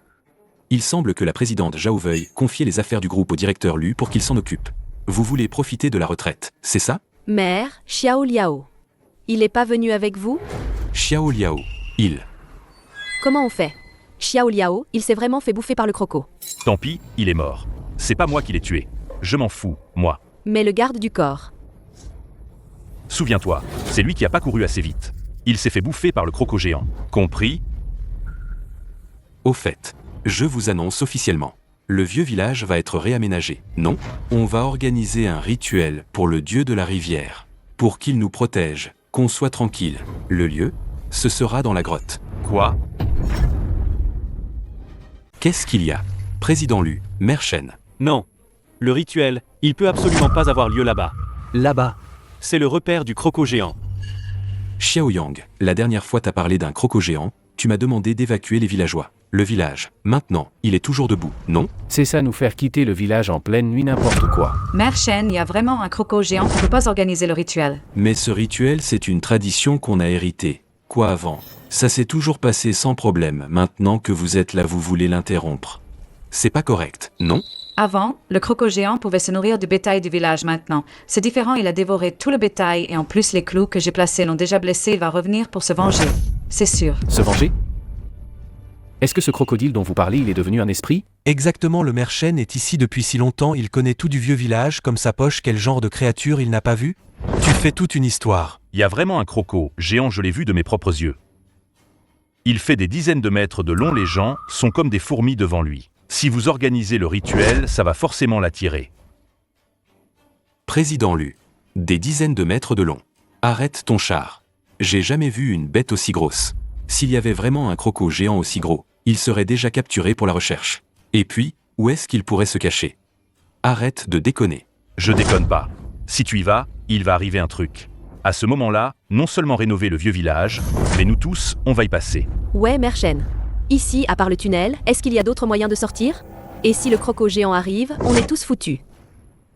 Il semble que la présidente Zhao veuille confier les affaires du groupe au directeur Lu pour qu'il s'en occupe. Vous voulez profiter de la retraite, c'est ça? Maire, Xiao Liao. Il est pas venu avec vous? Xiao Liao, il. Comment on fait? Xiao Liao, il s'est vraiment fait bouffer par le croco. Tant pis, il est mort. C'est pas moi qui l'ai tué. Je m'en fous, moi. Mais le garde du corps. Souviens-toi, c'est lui qui a pas couru assez vite. Il s'est fait bouffer par le croco géant. Compris? Au fait, je vous annonce officiellement. Le vieux village va être réaménagé. Non, on va organiser un rituel pour le dieu de la rivière. Pour qu'il nous protège, qu'on soit tranquille. Le lieu, ce sera dans la grotte. Quoi? Qu'est-ce qu'il y a? Président Lu, Mère Shen. Non. Le rituel, il peut absolument pas avoir lieu là-bas. Là-bas. C'est le repère du croco géant. Xiaoyang, la dernière fois t'as parlé d'un croco géant, tu m'as demandé d'évacuer les villageois. Le village, maintenant, il est toujours debout, non? C'est ça nous faire quitter le village en pleine nuit n'importe quoi. Mère Chen, il y a vraiment un croco géant, on ne peut pas organiser le rituel. Mais ce rituel, c'est une tradition qu'on a héritée. Quoi avant? Ça s'est toujours passé sans problème, maintenant que vous êtes là vous voulez l'interrompre. C'est pas correct, non? Avant, le croco géant pouvait se nourrir du bétail du village maintenant. C'est différent, il a dévoré tout le bétail et en plus les clous que j'ai placés l'ont déjà blessé, il va revenir pour se venger. C'est sûr. Se venger? Est-ce que ce crocodile dont vous parlez, il est devenu un esprit? Exactement, le maire Chen est ici depuis si longtemps, il connaît tout du vieux village, comme sa poche, quel genre de créature il n'a pas vu? Tu fais toute une histoire. Il y a vraiment un croco géant, je l'ai vu de mes propres yeux. Il fait des dizaines de mètres de long, les gens sont comme des fourmis devant lui. Si vous organisez le rituel, ça va forcément l'attirer. Président Lu. Des dizaines de mètres de long. Arrête ton char. J'ai jamais vu une bête aussi grosse. S'il y avait vraiment un croco géant aussi gros, il serait déjà capturé pour la recherche. Et puis, où est-ce qu'il pourrait se cacher? Arrête de déconner. Je déconne pas. Si tu y vas, il va arriver un truc. À ce moment-là, non seulement rénover le vieux village, mais nous tous, on va y passer. Ouais, Mère Chen. Ici, à part le tunnel, est-ce qu'il y a d'autres moyens de sortir? Et si le croco géant arrive, on est tous foutus.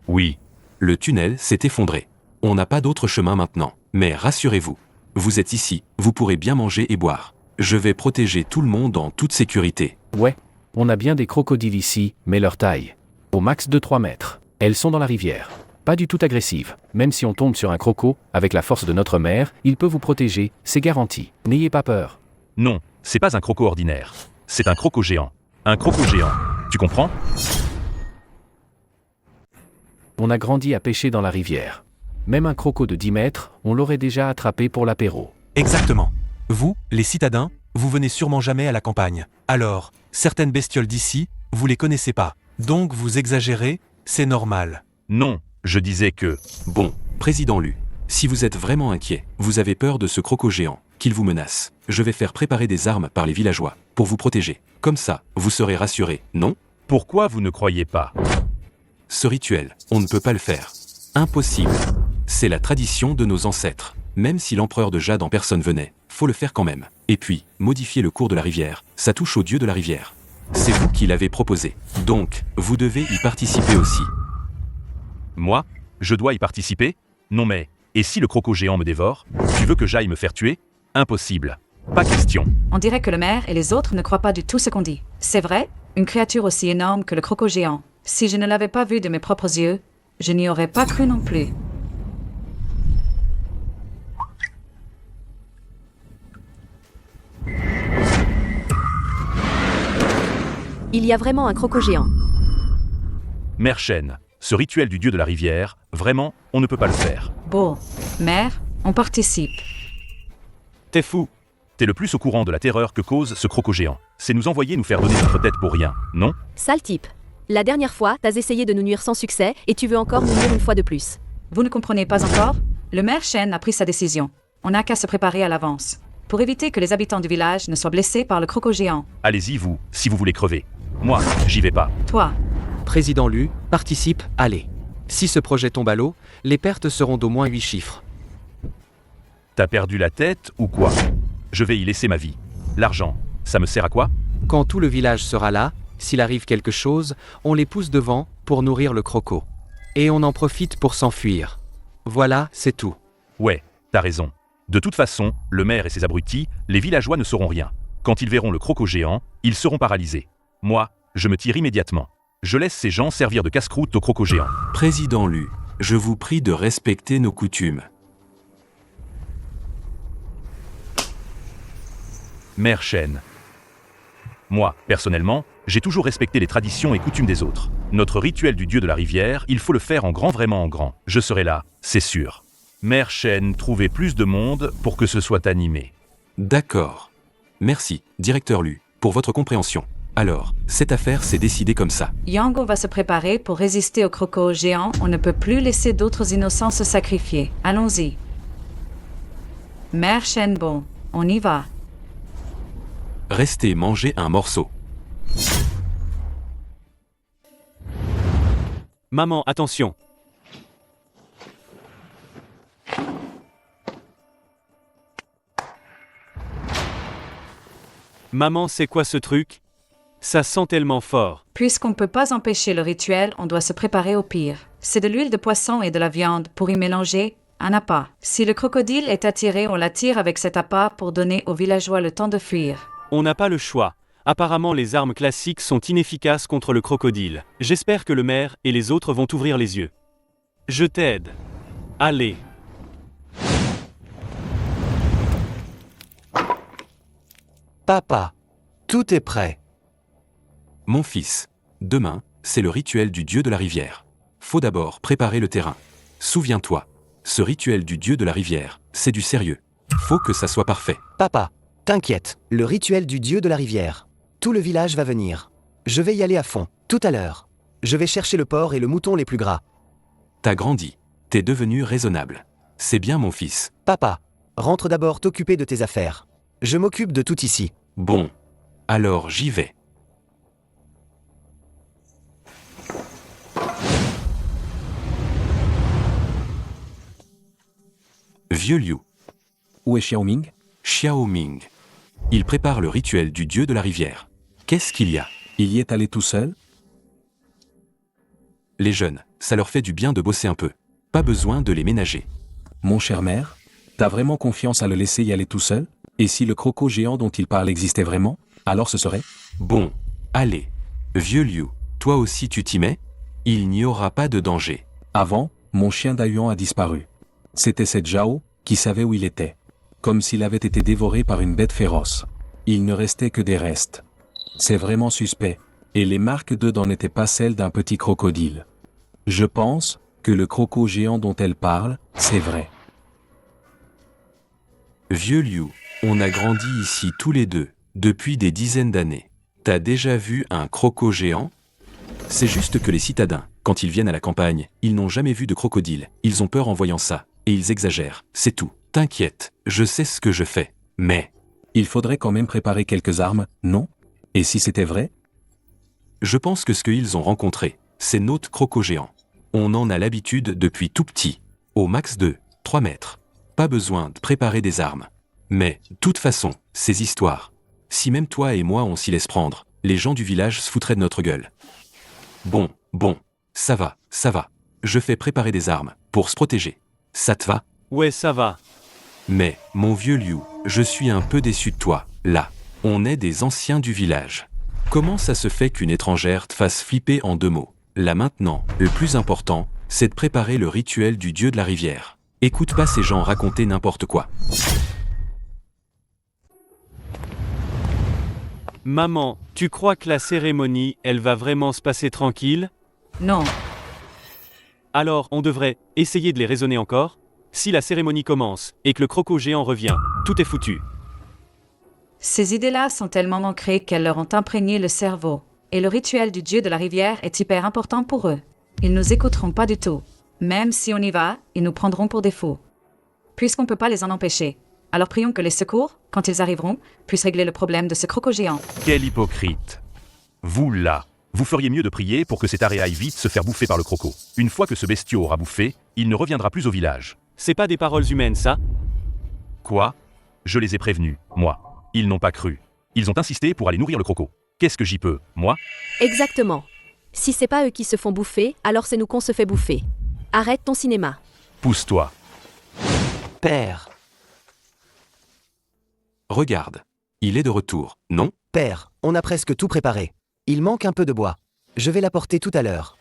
Oui. Le tunnel s'est effondré. On n'a pas d'autre chemin maintenant. Mais rassurez-vous, vous êtes ici, vous pourrez bien manger et boire. Je vais protéger tout le monde en toute sécurité. Ouais. On a bien des crocodiles ici, mais leur taille. Au max de 3 mètres. Elles sont dans la rivière. Pas du tout agressives. Même si on tombe sur un croco, avec la force de notre mère, il peut vous protéger, c'est garanti. N'ayez pas peur. Non, c'est pas un croco ordinaire. C'est un croco géant. Un croco géant. Tu comprends? On a grandi à pêcher dans la rivière. Même un croco de 10 mètres, on l'aurait déjà attrapé pour l'apéro. Exactement. Vous, les citadins, vous venez sûrement jamais à la campagne. Alors, certaines bestioles d'ici, vous les connaissez pas. Donc vous exagérez, c'est normal. Non, je disais que... Bon, Président Lu, si vous êtes vraiment inquiet, vous avez peur de ce croco géant, qu'il vous menace, je vais faire préparer des armes par les villageois, pour vous protéger. Comme ça, vous serez rassurés, non? Pourquoi vous ne croyez pas? Ce rituel, on ne peut pas le faire. Impossible. C'est la tradition de nos ancêtres. Même si l'empereur de Jade en personne venait, faut le faire quand même. Et puis, modifier le cours de la rivière, ça touche au dieu de la rivière. C'est vous qui l'avez proposé. Donc, vous devez y participer aussi. Moi? Je dois y participer? Non mais, et si le croco géant me dévore? Tu veux que j'aille me faire tuer? Impossible. Pas question. On dirait que le maire et les autres ne croient pas du tout ce qu'on dit. C'est vrai? Une créature aussi énorme que le croco géant. Si je ne l'avais pas vu de mes propres yeux, je n'y aurais pas cru non plus. Il y a vraiment un croco géant. Mère Chen, ce rituel du dieu de la rivière, vraiment, on ne peut pas le faire. Bon, mère, on participe. T'es fou. T'es le plus au courant de la terreur que cause ce croco géant. C'est nous envoyer nous faire donner notre tête pour rien, non? Sale type. La dernière fois, t'as essayé de nous nuire sans succès, et tu veux encore nous nuire une fois de plus. Vous ne comprenez pas encore? Le maire Chen a pris sa décision. On n'a qu'à se préparer à l'avance. Pour éviter que les habitants du village ne soient blessés par le croco géant. Allez-y vous, si vous voulez crever. Moi, j'y vais pas. Toi, Président Lu, participe, allez. Si ce projet tombe à l'eau, les pertes seront d'au moins 8 chiffres. T'as perdu la tête ou quoi? Je vais y laisser ma vie. L'argent, ça me sert à quoi? Quand tout le village sera là, s'il arrive quelque chose, on les pousse devant pour nourrir le croco. Et on en profite pour s'enfuir. Voilà, c'est tout. Ouais, t'as raison. De toute façon, le maire et ses abrutis, les villageois ne sauront rien. Quand ils verront le croco géant, ils seront paralysés. Moi, je me tire immédiatement. Je laisse ces gens servir de casse-croûte au croco géant. Président Lu, je vous prie de respecter nos coutumes. Mère Chen. Moi, personnellement, j'ai toujours respecté les traditions et coutumes des autres. Notre rituel du dieu de la rivière, il faut le faire en grand, vraiment en grand. Je serai là, c'est sûr. Mère Chen, trouvez plus de monde pour que ce soit animé. D'accord. Merci, directeur Lu, pour votre compréhension. Alors, cette affaire s'est décidée comme ça. Yango va se préparer pour résister au croco géant. On ne peut plus laisser d'autres innocents se sacrifier. Allons-y. Mère Chen, bon, on y va. Restez manger un morceau. Maman, attention. Maman, c'est quoi ce truc? Ça sent tellement fort. Puisqu'on ne peut pas empêcher le rituel, on doit se préparer au pire. C'est de l'huile de poisson et de la viande pour y mélanger un appât. Si le crocodile est attiré, on l'attire avec cet appât pour donner aux villageois le temps de fuir. On n'a pas le choix. Apparemment, les armes classiques sont inefficaces contre le crocodile. J'espère que le maire et les autres vont ouvrir les yeux. Je t'aide. Allez. Papa, tout est prêt. Mon fils, demain, c'est le rituel du dieu de la rivière. Faut d'abord préparer le terrain. Souviens-toi, ce rituel du dieu de la rivière, c'est du sérieux. Faut que ça soit parfait. Papa, t'inquiète, le rituel du dieu de la rivière. Tout le village va venir. Je vais y aller à fond, tout à l'heure. Je vais chercher le porc et le mouton les plus gras. T'as grandi. T'es devenu raisonnable. C'est bien mon fils. Papa, rentre d'abord t'occuper de tes affaires. Je m'occupe de tout ici. Bon. Alors j'y vais. Vieux Liu. Où est Xiaoming? Xiaoming. Il prépare le rituel du dieu de la rivière. Qu'est-ce qu'il y a? Il y est allé tout seul? Les jeunes, ça leur fait du bien de bosser un peu. Pas besoin de les ménager. Mon cher maire, t'as vraiment confiance à le laisser y aller tout seul? Et si le croco géant dont il parle existait vraiment, alors ce serait? Bon, allez. Vieux Liu, toi aussi tu t'y mets? Il n'y aura pas de danger. Avant, mon chien Dayuan a disparu. C'était cette Zhao qui savait où il était. Comme s'il avait été dévoré par une bête féroce. Il ne restait que des restes. C'est vraiment suspect. Et les marques d'œufs n'en étaient pas celles d'un petit crocodile. Je pense que le croco géant dont elle parle, c'est vrai. Vieux Liu, on a grandi ici tous les deux, depuis des dizaines d'années. T'as déjà vu un croco géant? C'est juste que les citadins, quand ils viennent à la campagne, ils n'ont jamais vu de crocodile. Ils ont peur en voyant ça, et ils exagèrent, c'est tout. T'inquiète, je sais ce que je fais. Mais il faudrait quand même préparer quelques armes, non? Et si c'était vrai? Je pense que ce qu'ils ont rencontré, c'est notre croco géant. On en a l'habitude depuis tout petit. Au max de 3 mètres. Pas besoin de préparer des armes. Mais, toute façon, ces histoires. Si même toi et moi on s'y laisse prendre, les gens du village se foutraient de notre gueule. Bon, ça va. Je fais préparer des armes, pour se protéger. Ça te va? Ouais, ça va. Mais, mon vieux Liu, je suis un peu déçu de toi, là. On est des anciens du village. Comment ça se fait qu'une étrangère te fasse flipper en 2 mots? Là maintenant, le plus important, c'est de préparer le rituel du dieu de la rivière. Écoute pas ces gens raconter n'importe quoi. Maman, tu crois que la cérémonie, elle va vraiment se passer tranquille? Non, Alors, on devrait essayer de les raisonner encore? Si la cérémonie commence et que le croco géant revient, tout est foutu. ces idées-là sont tellement ancrées qu'elles leur ont imprégné le cerveau. Et le rituel du dieu de la rivière est hyper important pour eux. Ils nous écouteront pas du tout. Même si on y va, ils nous prendront pour des fous. Puisqu'on ne peut pas les en empêcher, alors prions que les secours, quand ils arriveront, puissent régler le problème de ce croco géant. Quel hypocrite! Vous là, vous feriez mieux de prier pour que cet arrêt aille vite se faire bouffer par le croco. Une fois que ce bestiau aura bouffé, il ne reviendra plus au village. C'est pas des paroles humaines, ça? Quoi? Je les ai prévenus, moi. Ils n'ont pas cru. Ils ont insisté pour aller nourrir le croco. Qu'est-ce que j'y peux, moi? Exactement. Si c'est pas eux qui se font bouffer, alors c'est nous qu'on se fait bouffer. Arrête ton cinéma. Pousse-toi. Père, Regarde. Il est de retour, non? père, on a presque tout préparé. Il manque un peu de bois. Je vais l'apporter tout à l'heure.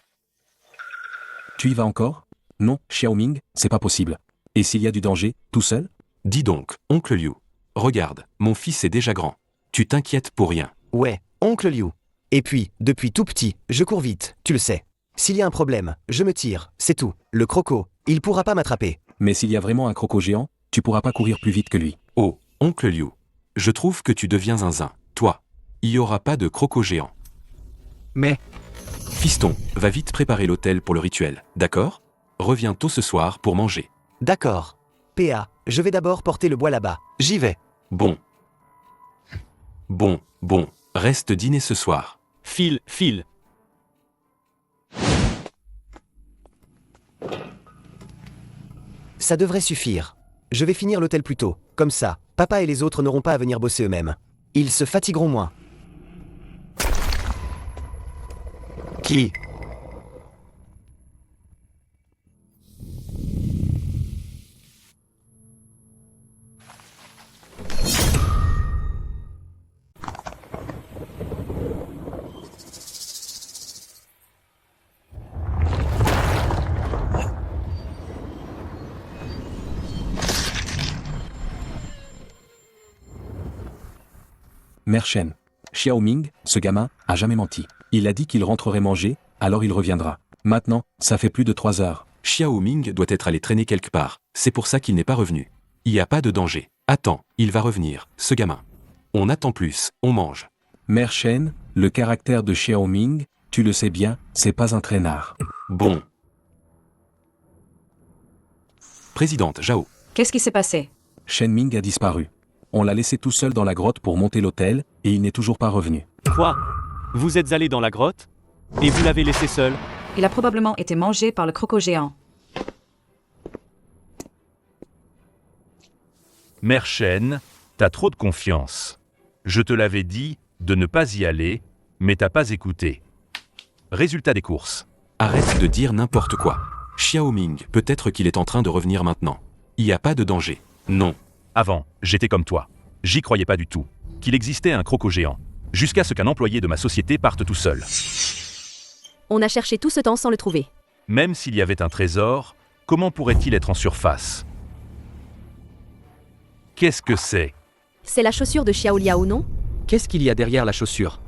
Tu y vas encore? Non, Xiaoming, c'est pas possible. Et s'il y a du danger, tout seul? Dis donc, oncle Liu. Regarde, mon fils est déjà grand. Tu t'inquiètes pour rien. Ouais, oncle Liu. Et puis, depuis tout petit, je cours vite, tu le sais. S'il y a un problème, je me tire, c'est tout. Le croco, il pourra pas m'attraper. Mais s'il y a vraiment un croco géant, tu pourras pas courir plus vite que lui. Oh, oncle Liu. Je trouve que tu deviens zinzin. Toi, il y aura pas de croco géant. Mais, Fiston, va vite préparer l'hôtel pour le rituel, d'accord? Reviens tôt ce soir pour manger. d'accord. PA, je vais d'abord porter le bois là-bas. J'y vais. Bon, reste dîner ce soir. File. Ça devrait suffire. Je vais finir l'hôtel plus tôt. Comme ça, papa et les autres n'auront pas à venir bosser eux-mêmes. Ils se fatigueront moins. Qui ? Mère Shen. Xiao Ming, ce gamin, a jamais menti. Il a dit qu'il rentrerait manger, alors il reviendra. Maintenant, ça fait plus de 3 heures. Xiao Ming doit être allé traîner quelque part. C'est pour ça qu'il n'est pas revenu. Il n'y a pas de danger. Attends, il va revenir, ce gamin. On attend plus, on mange. Mère Shen, le caractère de Xiao Ming, tu le sais bien, c'est pas un traînard. Bon. Présidente Zhao. Qu'est-ce qui s'est passé? Shen Ming a disparu. On l'a laissé tout seul dans la grotte pour monter l'hôtel, et il n'est toujours pas revenu. Quoi? Vous êtes allé dans la grotte? Et vous l'avez laissé seul? Il a probablement été mangé par le croco géant. Mère Shen, t'as trop de confiance. Je te l'avais dit de ne pas y aller, mais t'as pas écouté. Résultat des courses. Arrête de dire n'importe quoi. Xiao Ming, peut-être qu'il est en train de revenir maintenant. Il n'y a pas de danger. Non. Avant, j'étais comme toi. J'y croyais pas du tout. Qu'il existait un croco géant. Jusqu'à ce qu'un employé de ma société parte tout seul. On a cherché tout ce temps sans le trouver. Même s'il y avait un trésor, comment pourrait-il être en surface? Qu'est-ce que c'est? C'est la chaussure de Xiao Liao, non? Qu'est-ce qu'il y a derrière la chaussure?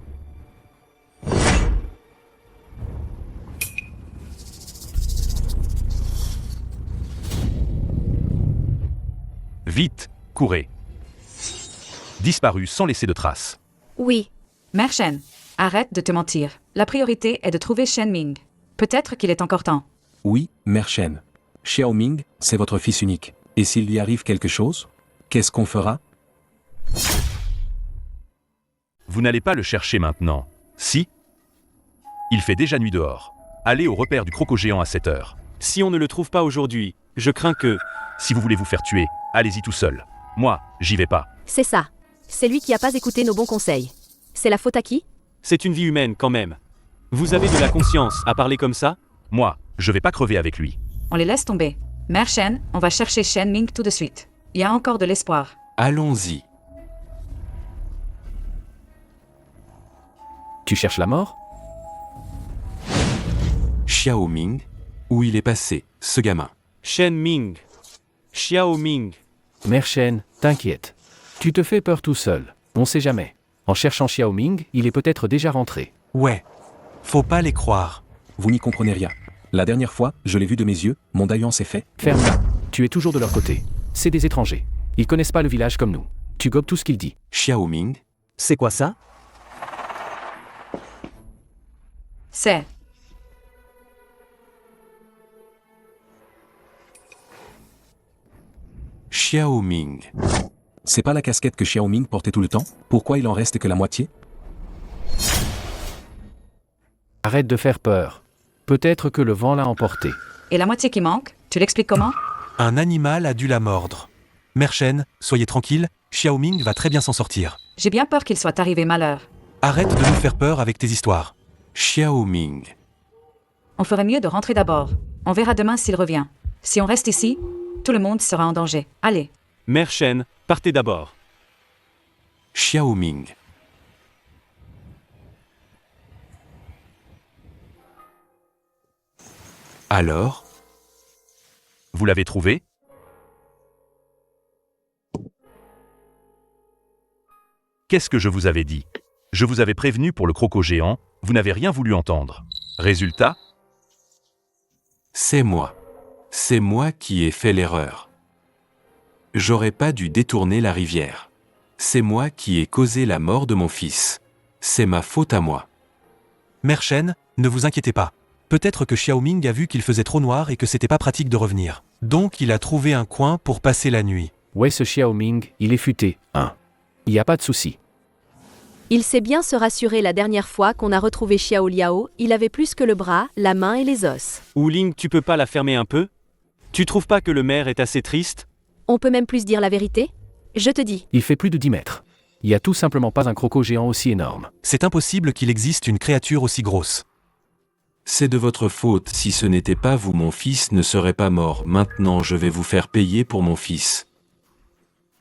Vite, courez. Disparu sans laisser de traces. Oui. Mère Shen, arrête de te mentir. La priorité est de trouver Shen Ming. Peut-être qu'il est encore temps. Oui, Mère Shen. Xiao Ming, c'est votre fils unique. Et s'il lui arrive quelque chose, qu'est-ce qu'on fera? Vous n'allez pas le chercher maintenant. Si? Il fait déjà nuit dehors. Allez au repère du croco géant à 7 heures. Si on ne le trouve pas aujourd'hui, je crains que... Si vous voulez vous faire tuer, allez-y tout seul. Moi, j'y vais pas. C'est ça. C'est lui qui a pas écouté nos bons conseils. C'est la faute à qui? C'est une vie humaine quand même. Vous avez de la conscience à parler comme ça? Moi, je vais pas crever avec lui. On les laisse tomber. Mère Shen, on va chercher Shen Ming tout de suite. Il y a encore de l'espoir. Allons-y. Tu cherches la mort? Xiao Ming, où il est passé, ce gamin? Shen Ming. Xiao Ming. Mère Shen, t'inquiète. Tu te fais peur tout seul. On sait jamais. En cherchant Xiao Ming, il est peut-être déjà rentré. Ouais. Faut pas les croire. Vous n'y comprenez rien. La dernière fois, je l'ai vu de mes yeux, mon daïan s'est fait. Ferme-la. Tu es toujours de leur côté. C'est des étrangers. Ils connaissent pas le village comme nous. Tu gobes tout ce qu'il dit. Xiao Ming, C'est quoi ça? C'est. Xiao Ming. C'est pas la casquette que Xiao Ming portait tout le temps? Pourquoi il en reste que la moitié? Arrête de faire peur. Peut-être que le vent l'a emporté. Et la moitié qui manque, tu l'expliques comment? Un animal a dû la mordre. Mère Shen, soyez tranquille, Xiao Ming va très bien s'en sortir. J'ai bien peur qu'il soit arrivé malheur. Arrête de nous faire peur avec tes histoires. Xiao Ming. On ferait mieux de rentrer d'abord. On verra demain s'il revient. Si on reste ici, tout le monde sera en danger. Allez. Mère Shen, partez d'abord. Xiao Ming. Alors? Vous l'avez trouvé? Qu'est-ce que je vous avais dit? Je vous avais prévenu pour le croco géant, vous n'avez rien voulu entendre. Résultat? C'est moi. C'est moi qui ai fait l'erreur. J'aurais pas dû détourner la rivière. C'est moi qui ai causé la mort de mon fils. C'est ma faute à moi. Mère Shen, ne vous inquiétez pas. Peut-être que Xiao Ming a vu qu'il faisait trop noir et que c'était pas pratique de revenir. Donc il a trouvé un coin pour passer la nuit. Ouais, ce Xiao Ming, il est futé, hein. Y a pas de souci. Il sait bien se rassurer la dernière fois qu'on a retrouvé Xiao Liao, il avait plus que le bras, la main et les os. Wu Ling, tu peux pas la fermer un peu? Tu trouves pas que le maire est assez triste? On peut même plus dire la vérité? Je te dis. Il fait plus de 10 mètres. Il n'y a tout simplement pas un croco géant aussi énorme. C'est impossible qu'il existe une créature aussi grosse. C'est de votre faute, si ce n'était pas vous, mon fils ne serait pas mort. Maintenant, je vais vous faire payer pour mon fils.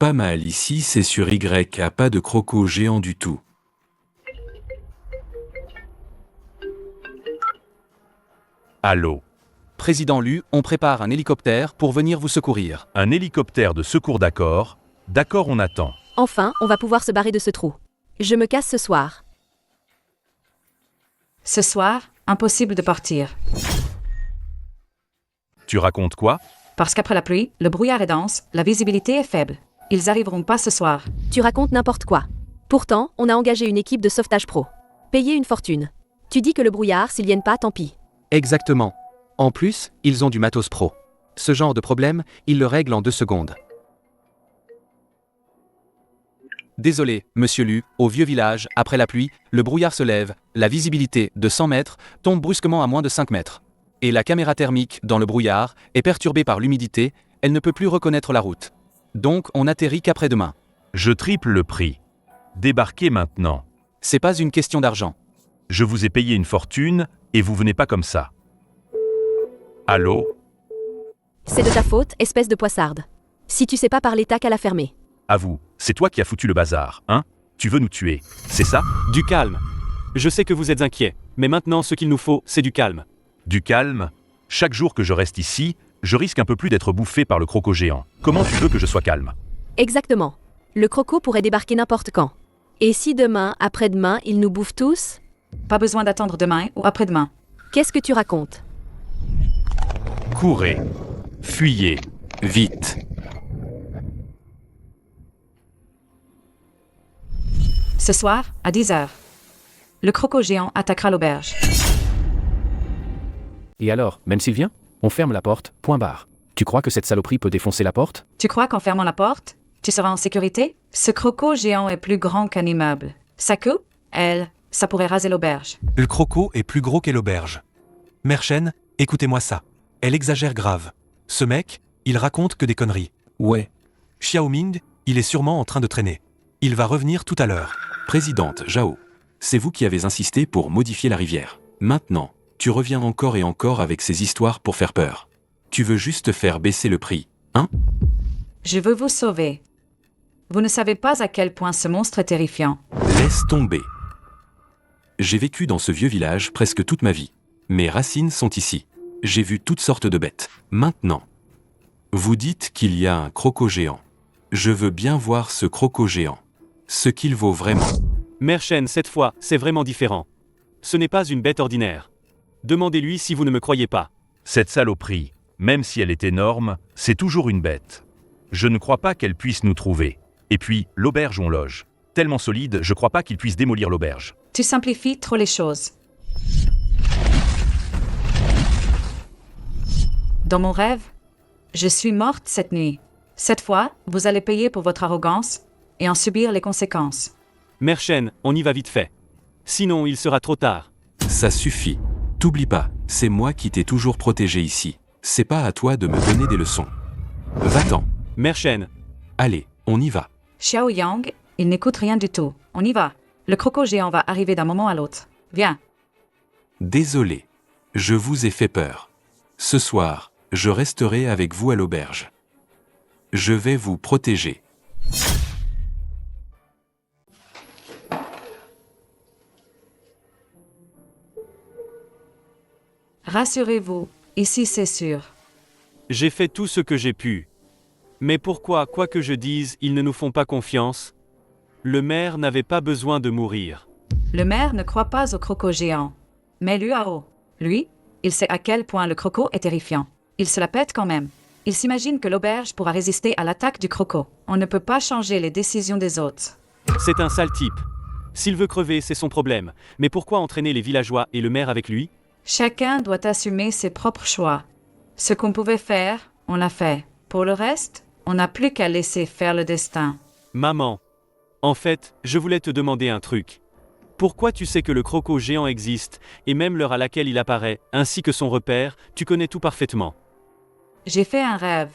Pas mal, ici c'est sur Y, pas de croco géant du tout. Allô? Président Lu, on prépare un hélicoptère pour venir vous secourir. Un hélicoptère de secours, d'accord? D'accord, on attend. Enfin, on va pouvoir se barrer de ce trou. Je me casse ce soir. Ce soir, impossible de partir. Tu racontes quoi? Parce qu'après la pluie, le brouillard est dense, la visibilité est faible. Ils arriveront pas ce soir. Tu racontes n'importe quoi. Pourtant, on a engagé une équipe de sauvetage pro. Payé une fortune. Tu dis que le brouillard, s'ils viennent pas, tant pis. Exactement. En plus, ils ont du matos pro. Ce genre de problème, ils le règlent en 2 secondes. Désolé, monsieur Lu, au vieux village, après la pluie, le brouillard se lève, la visibilité, de 100 mètres, tombe brusquement à moins de 5 mètres. Et la caméra thermique, dans le brouillard, est perturbée par l'humidité, elle ne peut plus reconnaître la route. Donc, on n'atterrit qu'après-demain. Je triple le prix. Débarquez maintenant. C'est pas une question d'argent. Je vous ai payé une fortune, et vous venez pas comme ça. Allô? C'est de ta faute, espèce de poissarde. Si tu sais pas parler, t'as qu'à la fermer. À vous, c'est toi qui as foutu le bazar, hein? Tu veux nous tuer, c'est ça? Du calme. Je sais que vous êtes inquiets, mais maintenant ce qu'il nous faut, c'est du calme. Du calme? Chaque jour que je reste ici, je risque un peu plus d'être bouffé par le croco géant. Comment tu veux que je sois calme? Exactement. Le croco pourrait débarquer n'importe quand. Et si demain, après-demain, il nous bouffe tous? Pas besoin d'attendre demain ou après-demain. Qu'est-ce que tu racontes? Courez. Fuyez. Vite. Ce soir, à 10h. Le croco géant attaquera l'auberge. Et alors, même s'il vient? On ferme la porte, point barre. Tu crois que cette saloperie peut défoncer la porte? Tu crois qu'en fermant la porte, tu seras en sécurité? Ce croco géant est plus grand qu'un immeuble. Sa queue, elle, ça pourrait raser l'auberge. Le croco est plus gros qu'est l'auberge. Mère Chen, écoutez-moi ça. Elle exagère grave. Ce mec, il raconte que des conneries. Ouais. Xiao Ming, il est sûrement en train de traîner. Il va revenir tout à l'heure. Présidente Zhao, c'est vous qui avez insisté pour modifier la rivière. Maintenant, tu reviens encore et encore avec ces histoires pour faire peur. Tu veux juste faire baisser le prix, hein? Je veux vous sauver. Vous ne savez pas à quel point ce monstre est terrifiant. Laisse tomber. J'ai vécu dans ce vieux village presque toute ma vie. Mes racines sont ici. J'ai vu toutes sortes de bêtes. Maintenant, vous dites qu'il y a un croco géant. Je veux bien voir ce croco géant. Ce qu'il vaut vraiment. Mère Chen, cette fois, c'est vraiment différent. Ce n'est pas une bête ordinaire. Demandez-lui si vous ne me croyez pas. Cette saloperie, même si elle est énorme, c'est toujours une bête. Je ne crois pas qu'elle puisse nous trouver. Et puis, l'auberge où on loge. Tellement solide, je crois pas qu'il puisse démolir l'auberge. Tu simplifies trop les choses. Dans mon rêve, je suis morte cette nuit. Cette fois, vous allez payer pour votre arrogance et en subir les conséquences. Mère Chen, on y va vite fait. Sinon, il sera trop tard. Ça suffit. T'oublie pas, c'est moi qui t'ai toujours protégé ici. C'est pas à toi de me donner des leçons. Va-t'en. Mère Chen. Allez, on y va. Xiao Yang, il n'écoute rien du tout. On y va. Le croco géant va arriver d'un moment à l'autre. Viens. Désolé. Je vous ai fait peur. Ce soir, je resterai avec vous à l'auberge. Je vais vous protéger. Rassurez-vous, ici c'est sûr. J'ai fait tout ce que j'ai pu. Mais pourquoi, quoi que je dise, ils ne nous font pas confiance? Le maire n'avait pas besoin de mourir. Le maire ne croit pas au croco géant. Mais Luao, lui, il sait à quel point le croco est terrifiant. Il se la pète quand même. Il s'imagine que l'auberge pourra résister à l'attaque du croco. On ne peut pas changer les décisions des autres. C'est un sale type. S'il veut crever, c'est son problème. Mais pourquoi entraîner les villageois et le maire avec lui? Chacun doit assumer ses propres choix. Ce qu'on pouvait faire, on l'a fait. Pour le reste, on n'a plus qu'à laisser faire le destin. Maman. En fait, je voulais te demander un truc. Pourquoi tu sais que le croco géant existe, et même l'heure à laquelle il apparaît, ainsi que son repère, tu connais tout parfaitement? J'ai fait un rêve.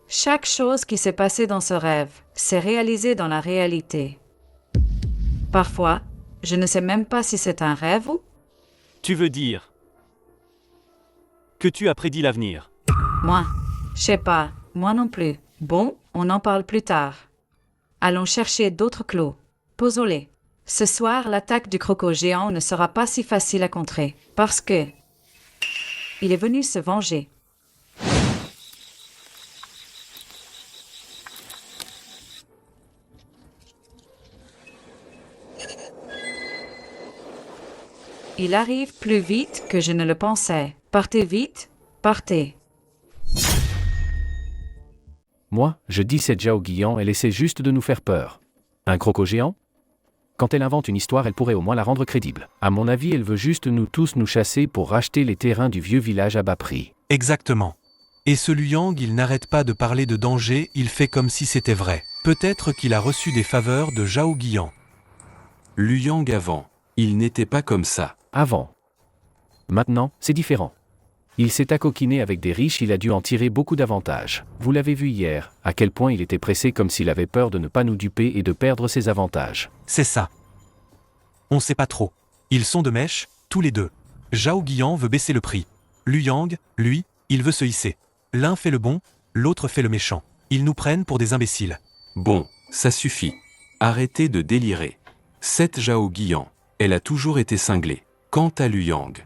Chaque chose qui s'est passée dans ce rêve s'est réalisée dans la réalité. Parfois, je ne sais même pas si c'est un rêve ou... Tu veux dire que tu as prédit l'avenir. Moi, je sais pas, moi non plus. Bon, on en parle plus tard. Allons chercher d'autres clous. Posons-les. Ce soir, l'attaque du croco géant ne sera pas si facile à contrer, parce que... il est venu se venger. Il arrive plus vite que je ne le pensais. Partez vite, partez. Moi, je dis cette Zhao Guiyan, elle essaie juste de nous faire peur. Un croco géant? Quand elle invente une histoire, elle pourrait au moins la rendre crédible. À mon avis, elle veut juste nous tous nous chasser pour racheter les terrains du vieux village à bas prix. Exactement. Et ce Lu Yang, il n'arrête pas de parler de danger, il fait comme si c'était vrai. Peut-être qu'il a reçu des faveurs de Zhao Guiyan. Lu Yang avant, il n'était pas comme ça. Avant. Maintenant, c'est différent. Il s'est accoquiné avec des riches, il a dû en tirer beaucoup d'avantages. Vous l'avez vu hier, à quel point il était pressé comme s'il avait peur de ne pas nous duper et de perdre ses avantages. C'est ça. On sait pas trop. Ils sont de mèche, tous les deux. Zhao Guiyan veut baisser le prix. Lu Yang, lui, il veut se hisser. L'un fait le bon, l'autre fait le méchant. Ils nous prennent pour des imbéciles. Bon, ça suffit. Arrêtez de délirer. Cette Zhao Guiyan, elle a toujours été cinglée. Quant à Lu Yang,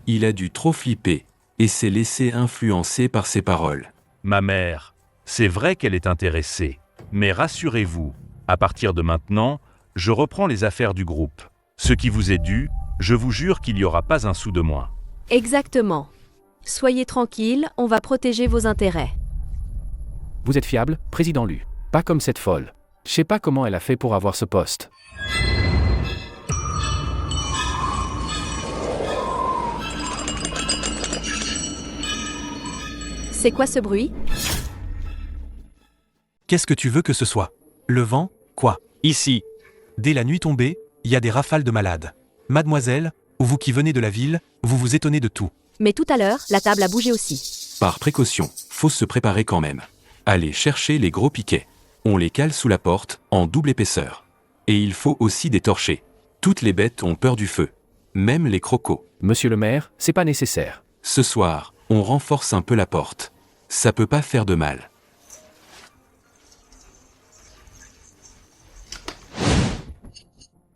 il a dû trop flipper et s'est laissé influencer par ses paroles. Ma mère, c'est vrai qu'elle est intéressée. Mais rassurez-vous, à partir de maintenant, je reprends les affaires du groupe. Ce qui vous est dû, je vous jure qu'il n'y aura pas un sou de moins. Exactement. Soyez tranquille, on va protéger vos intérêts. Vous êtes fiable, président Lu. Pas comme cette folle. Je sais pas comment elle a fait pour avoir ce poste. C'est quoi ce bruit? Qu'est-ce que tu veux que ce soit? Le vent? Quoi? Ici, Dès la nuit tombée, il y a des rafales de malades. Mademoiselle, ou vous qui venez de la ville, vous vous étonnez de tout. Mais tout à l'heure, la table a bougé aussi. Par précaution, faut se préparer quand même. Allez chercher les gros piquets. On les cale sous la porte, en double épaisseur. Et il faut aussi des torchers. Toutes les bêtes ont peur du feu. Même les crocos. Monsieur le maire, c'est pas nécessaire. Ce soir, on renforce un peu la porte. Ça peut pas faire de mal.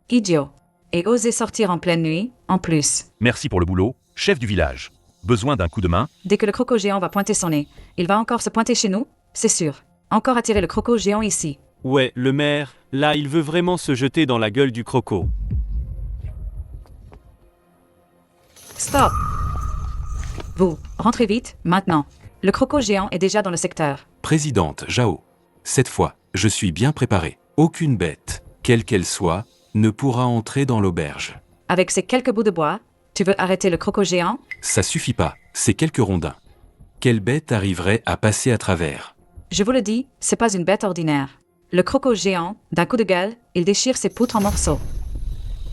Idiot. Et oser sortir en pleine nuit, en plus. Merci pour le boulot, chef du village. Besoin d'un coup de main? Dès que le croco géant va pointer son nez, il va encore se pointer chez nous, c'est sûr. Encore attirer le croco géant ici. ouais, le maire, là il veut vraiment se jeter dans la gueule du croco. Stop! Vous, rentrez vite, maintenant. Le croco géant est déjà dans le secteur. Présidente Zhao, cette fois, je suis bien préparé. Aucune bête, quelle qu'elle soit, ne pourra entrer dans l'auberge. Avec ces quelques bouts de bois, tu veux arrêter le croco géant? Ça suffit pas, c'est quelques rondins. Quelle bête arriverait à passer à travers? Je vous le dis, c'est pas une bête ordinaire. Le croco géant, d'un coup de gueule, il déchire ses poutres en morceaux.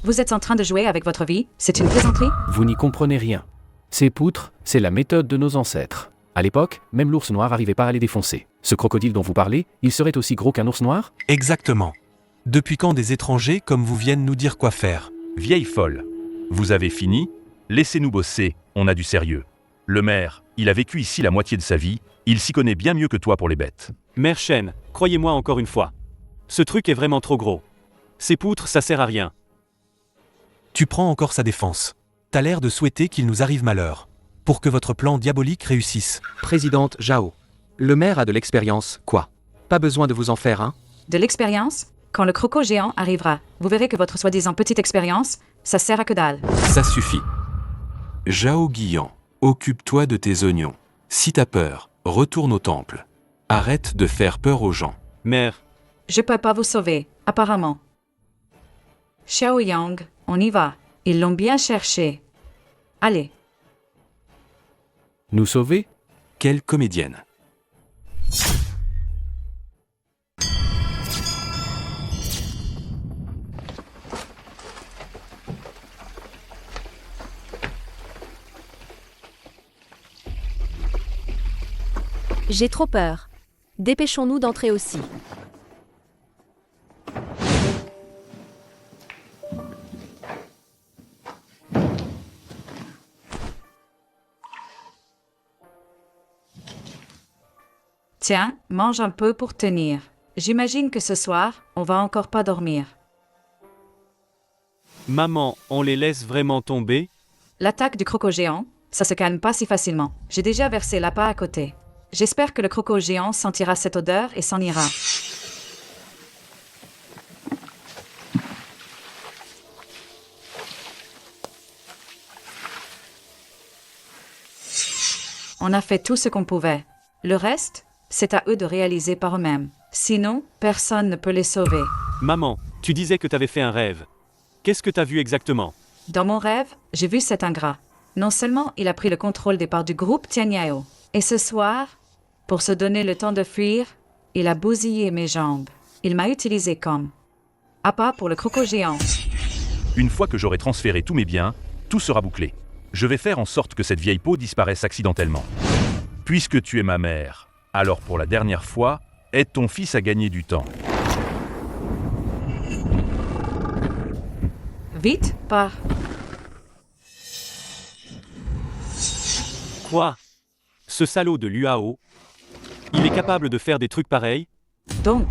Vous êtes en train de jouer avec votre vie? C'est une plaisanterie? Vous n'y comprenez rien. Ces poutres, c'est la méthode de nos ancêtres. À l'époque, même l'ours noir n'arrivait pas à les défoncer. Ce crocodile dont vous parlez, il serait aussi gros qu'un ours noir? Exactement. Depuis quand des étrangers comme vous viennent nous dire quoi faire? Vieille folle. Vous avez fini? Laissez-nous bosser, on a du sérieux. Le maire, il a vécu ici la moitié de sa vie, il s'y connaît bien mieux que toi pour les bêtes. Mère Chen, croyez-moi encore une fois. Ce truc est vraiment trop gros. Ces poutres, ça sert à rien. Tu prends encore sa défense. T'as l'air de souhaiter qu'il nous arrive malheur. Pour que votre plan diabolique réussisse. Présidente Zhao. Le maire a de l'expérience, quoi? Pas besoin de vous en faire, hein? De l'expérience? Quand le croco géant arrivera, vous verrez que votre soi-disant petite expérience, ça sert à que dalle. Ça suffit. Zhao Guiyan, occupe-toi de tes oignons. Si t'as peur, retourne au temple. Arrête de faire peur aux gens. Mère, Je peux pas vous sauver, apparemment. Xiao Yang, on y va. Ils l'ont bien cherché. Allez. Nous sauver? Quelle comédienne. J'ai trop peur. Dépêchons-nous d'entrer aussi. Tiens, mange un peu pour tenir. J'imagine que ce soir, on va encore pas dormir. Maman, on les laisse vraiment tomber? L'attaque du croco géant, ça se calme pas si facilement. J'ai déjà versé l'appât à côté. J'espère que le croco géant sentira cette odeur et s'en ira. On a fait tout ce qu'on pouvait. Le reste, c'est à eux de réaliser par eux-mêmes. Sinon, personne ne peut les sauver. Maman, tu disais que t'avais fait un rêve. Qu'est-ce que t'as vu exactement? Dans mon rêve, j'ai vu cet ingrat. Non seulement il a pris le contrôle des parts du groupe Tianyao, et ce soir, pour se donner le temps de fuir, il a bousillé mes jambes. Il m'a utilisé comme appât pour le croco géant. Une fois que j'aurai transféré tous mes biens, tout sera bouclé. Je vais faire en sorte que cette vieille peau disparaisse accidentellement. Puisque tu es ma mère, alors pour la dernière fois, aide ton fils à gagner du temps. Vite, pars. Quoi? Ce salaud de Luao, il est capable de faire des trucs pareils? Donc,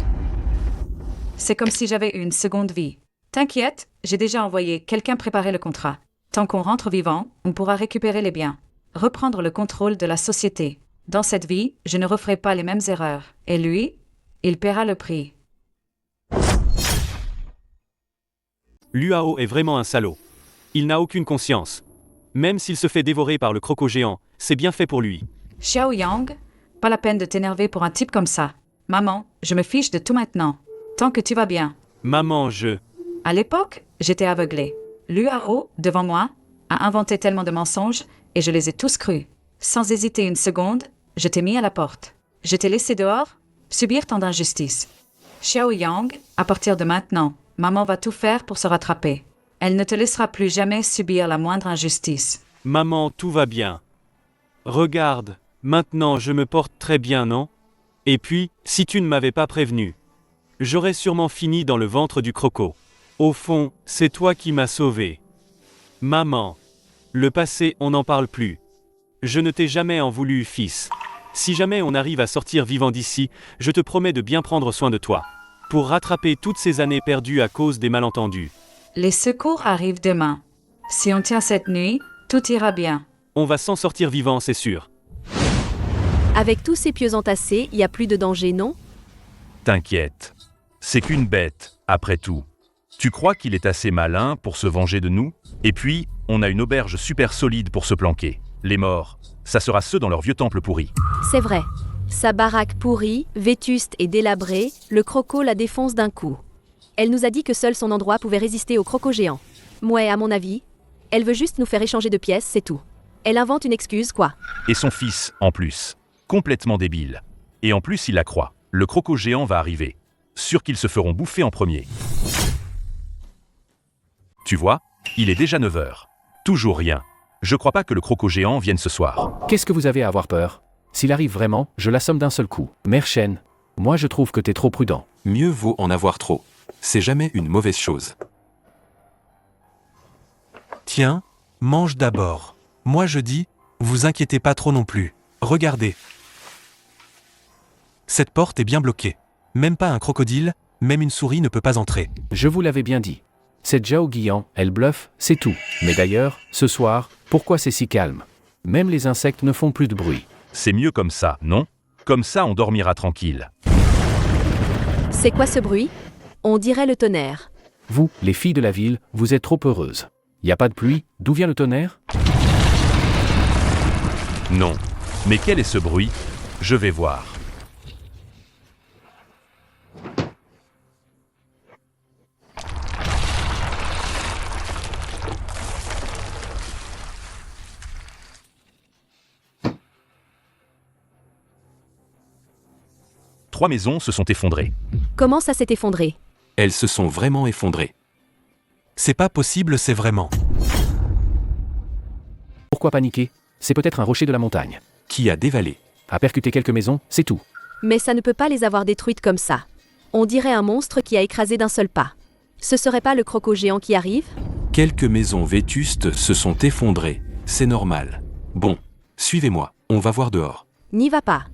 c'est comme si j'avais une seconde vie. T'inquiète, j'ai déjà envoyé quelqu'un préparer le contrat. Tant qu'on rentre vivant, on pourra récupérer les biens, reprendre le contrôle de la société. Dans cette vie, je ne referai pas les mêmes erreurs. Et lui, il paiera le prix. Luao est vraiment un salaud. Il n'a aucune conscience. Même s'il se fait dévorer par le croco géant, c'est bien fait pour lui. Xiao Yang, pas la peine de t'énerver pour un type comme ça. Maman, je me fiche de tout maintenant. Tant que tu vas bien. Maman, À l'époque, j'étais aveuglée. Luao, devant moi, a inventé tellement de mensonges et je les ai tous crus. Sans hésiter une seconde, je t'ai mis à la porte. Je t'ai laissé dehors, subir tant d'injustices. Xiao Yang, à partir de maintenant, maman va tout faire pour se rattraper. Elle ne te laissera plus jamais subir la moindre injustice. Maman, tout va bien. Regarde, maintenant je me porte très bien, non? Et puis, si tu ne m'avais pas prévenu, j'aurais sûrement fini dans le ventre du croco. Au fond, c'est toi qui m'as sauvé. Maman, le passé, on n'en parle plus. Je ne t'ai jamais en voulu, fils. Si jamais on arrive à sortir vivant d'ici, je te promets de bien prendre soin de toi. Pour rattraper toutes ces années perdues à cause des malentendus. Les secours arrivent demain. Si on tient cette nuit, tout ira bien. On va s'en sortir vivant, c'est sûr. Avec tous ces pieux entassés, il n'y a plus de danger, non? T'inquiète. C'est qu'une bête, après tout. Tu crois qu'il est assez malin pour se venger de nous? Et puis, on a une auberge super solide pour se planquer. Les morts, ça sera ceux dans leur vieux temple pourri. C'est vrai. Sa baraque pourrie, vétuste et délabrée, le croco la défonce d'un coup. Elle nous a dit que seul son endroit pouvait résister au croco géant. Mouais, à mon avis, elle veut juste nous faire échanger de pièces, c'est tout. Elle invente une excuse, quoi. Et son fils, en plus. Complètement débile. Et en plus, il la croit. Le croco géant va arriver. Sûr qu'ils se feront bouffer en premier. Tu vois, il est déjà 9h. Toujours rien. Je crois pas que le croco géant vienne ce soir. Qu'est-ce que vous avez à avoir peur? S'il arrive vraiment, je l'assomme d'un seul coup. Mère Chen, moi je trouve que t'es trop prudent. Mieux vaut en avoir trop. C'est jamais une mauvaise chose. Tiens, mange d'abord. Moi je dis, vous inquiétez pas trop non plus. Regardez. Cette porte est bien bloquée. Même pas un crocodile, même une souris ne peut pas entrer. Je vous l'avais bien dit. Cette Zhao Guiyan, elle bluffe, c'est tout. Mais d'ailleurs, ce soir, pourquoi c'est si calme? Même les insectes ne font plus de bruit. C'est mieux comme ça, non? Comme ça, on dormira tranquille. C'est quoi ce bruit? On dirait le tonnerre. Vous, les filles de la ville, vous êtes trop heureuses. Y a pas de pluie? D'où vient le tonnerre? Non. Mais quel est ce bruit? Je vais voir. Trois maisons se sont effondrées. Comment ça s'est effondré? Elles se sont vraiment effondrées. C'est pas possible, c'est vraiment. Pourquoi paniquer? C'est peut-être un rocher de la montagne. Qui a dévalé? a percuté quelques maisons, c'est tout. Mais ça ne peut pas les avoir détruites comme ça. On dirait un monstre qui a écrasé d'un seul pas. Ce serait pas le croco géant qui arrive? Quelques maisons vétustes se sont effondrées, c'est normal. Bon, suivez-moi, on va voir dehors. N'y va pas.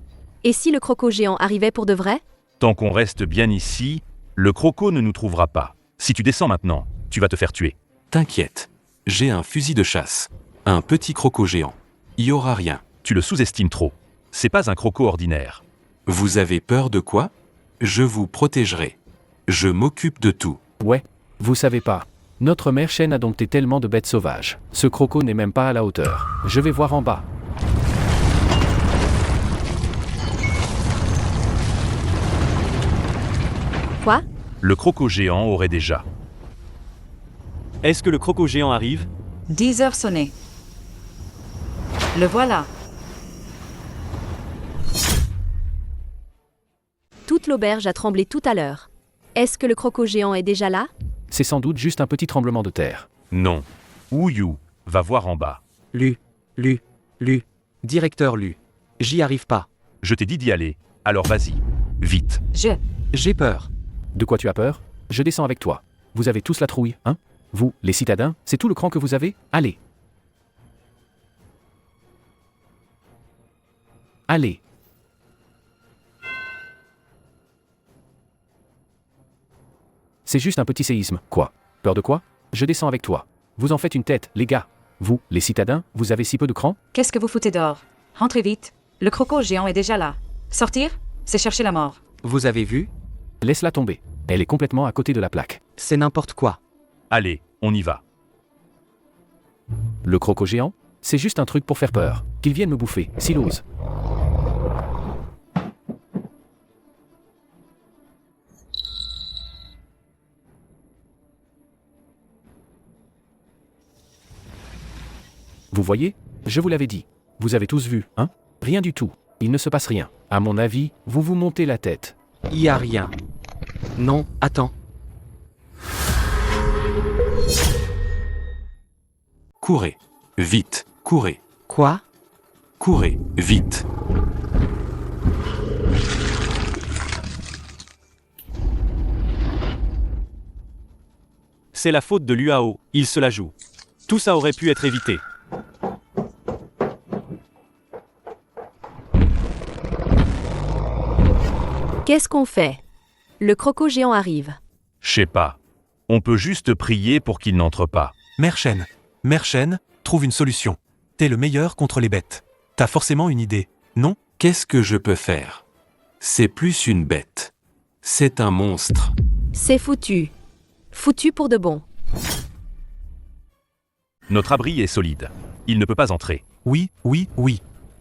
Et si le croco géant arrivait pour de vrai? Tant qu'on reste bien ici, le croco ne nous trouvera pas. Si tu descends maintenant, tu vas te faire tuer. T'inquiète, j'ai un fusil de chasse. Un petit croco géant. Y aura rien. Tu le sous-estimes trop. C'est pas un croco ordinaire. Vous avez peur de quoi? Je vous protégerai. Je m'occupe de tout. Ouais, vous savez pas. Notre mère chêne a dompté tellement de bêtes sauvages. Ce croco n'est même pas à la hauteur. Je vais voir en bas. Quoi? Le croco géant aurait déjà. Est-ce que le croco géant arrive? 10 heures sonnées. Le voilà. Toute l'auberge a tremblé tout à l'heure. Est-ce que le croco géant est déjà là? C'est sans doute juste un petit tremblement de terre. Non. Ouyou, va voir en bas. Lu. Directeur Lu. J'y arrive pas. Je t'ai dit d'y aller, alors vas-y. Vite. J'ai peur. De quoi tu as peur? Je descends avec toi. Vous avez tous la trouille, hein? Vous, les citadins, c'est tout le cran que vous avez? Allez. Allez. C'est juste un petit séisme, quoi? Peur de quoi? Je descends avec toi. Vous en faites une tête, les gars. Vous, les citadins, vous avez si peu de cran? Qu'est-ce que vous foutez dehors? Rentrez vite. Le croco géant est déjà là. Sortir, c'est chercher la mort. Vous avez vu? Laisse-la tomber. Elle est complètement à côté de la plaque. C'est n'importe quoi. Allez, on y va. Le croco géant? C'est juste un truc pour faire peur. Qu'il vienne me bouffer, s'il ose. Vous voyez? Je vous l'avais dit. Vous avez tous vu, hein? Rien du tout. Il ne se passe rien. À mon avis, vous vous montez la tête. Y a rien. Non, attends. Courez. Vite. Courez. Quoi? Courez. Vite. C'est la faute de Luao, il se la joue. Tout ça aurait pu être évité. Qu'est-ce qu'on fait? Le croco géant arrive. Je sais pas. On peut juste prier pour qu'il n'entre pas. Mère Chêne, trouve une solution. T'es le meilleur contre les bêtes. T'as forcément une idée, non? Qu'est-ce que je peux faire? C'est plus une bête. C'est un monstre. C'est foutu. Foutu pour de bon. Notre abri est solide. Il ne peut pas entrer. Oui.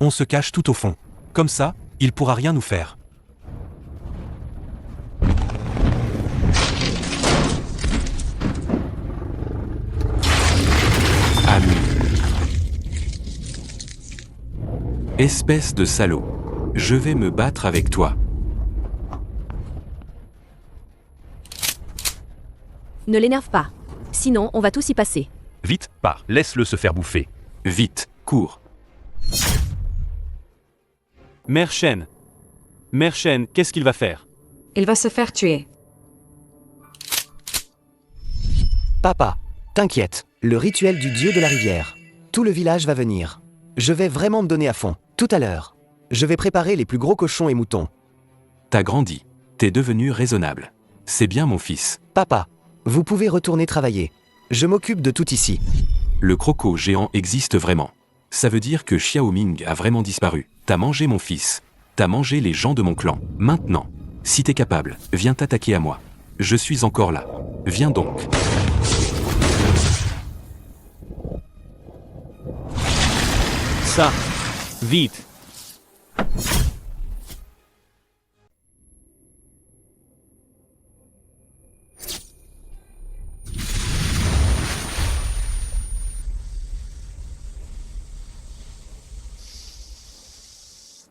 On se cache tout au fond. Comme ça, il pourra rien nous faire. Ami. Espèce de salaud. Je vais me battre avec toi. Ne l'énerve pas. Sinon, on va tous y passer. Vite, pars. Laisse-le se faire bouffer. Vite, cours. Mère Chêne, qu'est-ce qu'il va faire? Il va se faire tuer. Papa, t'inquiète, le rituel du dieu de la rivière. Tout le village va venir. Je vais vraiment me donner à fond, tout à l'heure. Je vais préparer les plus gros cochons et moutons. T'as grandi. T'es devenu raisonnable. C'est bien, mon fils. Papa, vous pouvez retourner travailler. Je m'occupe de tout ici. Le croco géant existe vraiment. Ça veut dire que Xiao Ming a vraiment disparu. T'as mangé mon fils. T'as mangé les gens de mon clan. Maintenant, si t'es capable, viens t'attaquer à moi. Je suis encore là. Viens donc. Ça, vite.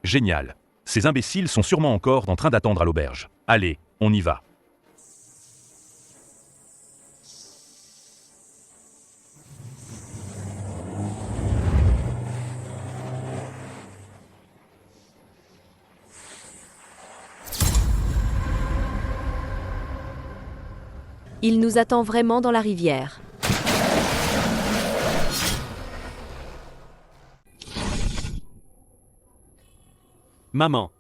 Génial. Ces imbéciles sont sûrement encore en train d'attendre à l'auberge. Allez, on y va. Il nous attend vraiment dans la rivière. Maman,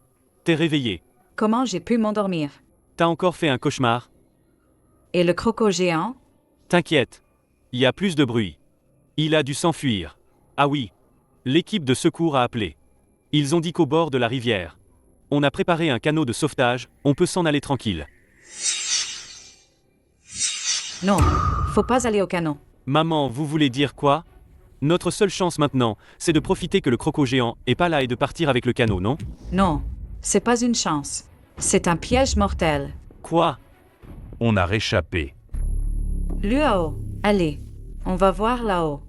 t'es réveillée. Comment j'ai pu m'endormir? T'as encore fait un cauchemar? Et le croco géant? T'inquiète. Il y a plus de bruit. Il a dû s'enfuir. Ah oui. L'équipe de secours a appelé. Ils ont dit qu'au bord de la rivière. On a préparé un canot de sauvetage, on peut s'en aller tranquille. Non, faut pas aller au canot. Maman, vous voulez dire quoi? Notre seule chance maintenant, c'est de profiter que le croco géant est pas là et de partir avec le canot, non? Non, c'est pas une chance. C'est un piège mortel. Quoi? On a réchappé. Luao, allez, on va voir là-haut.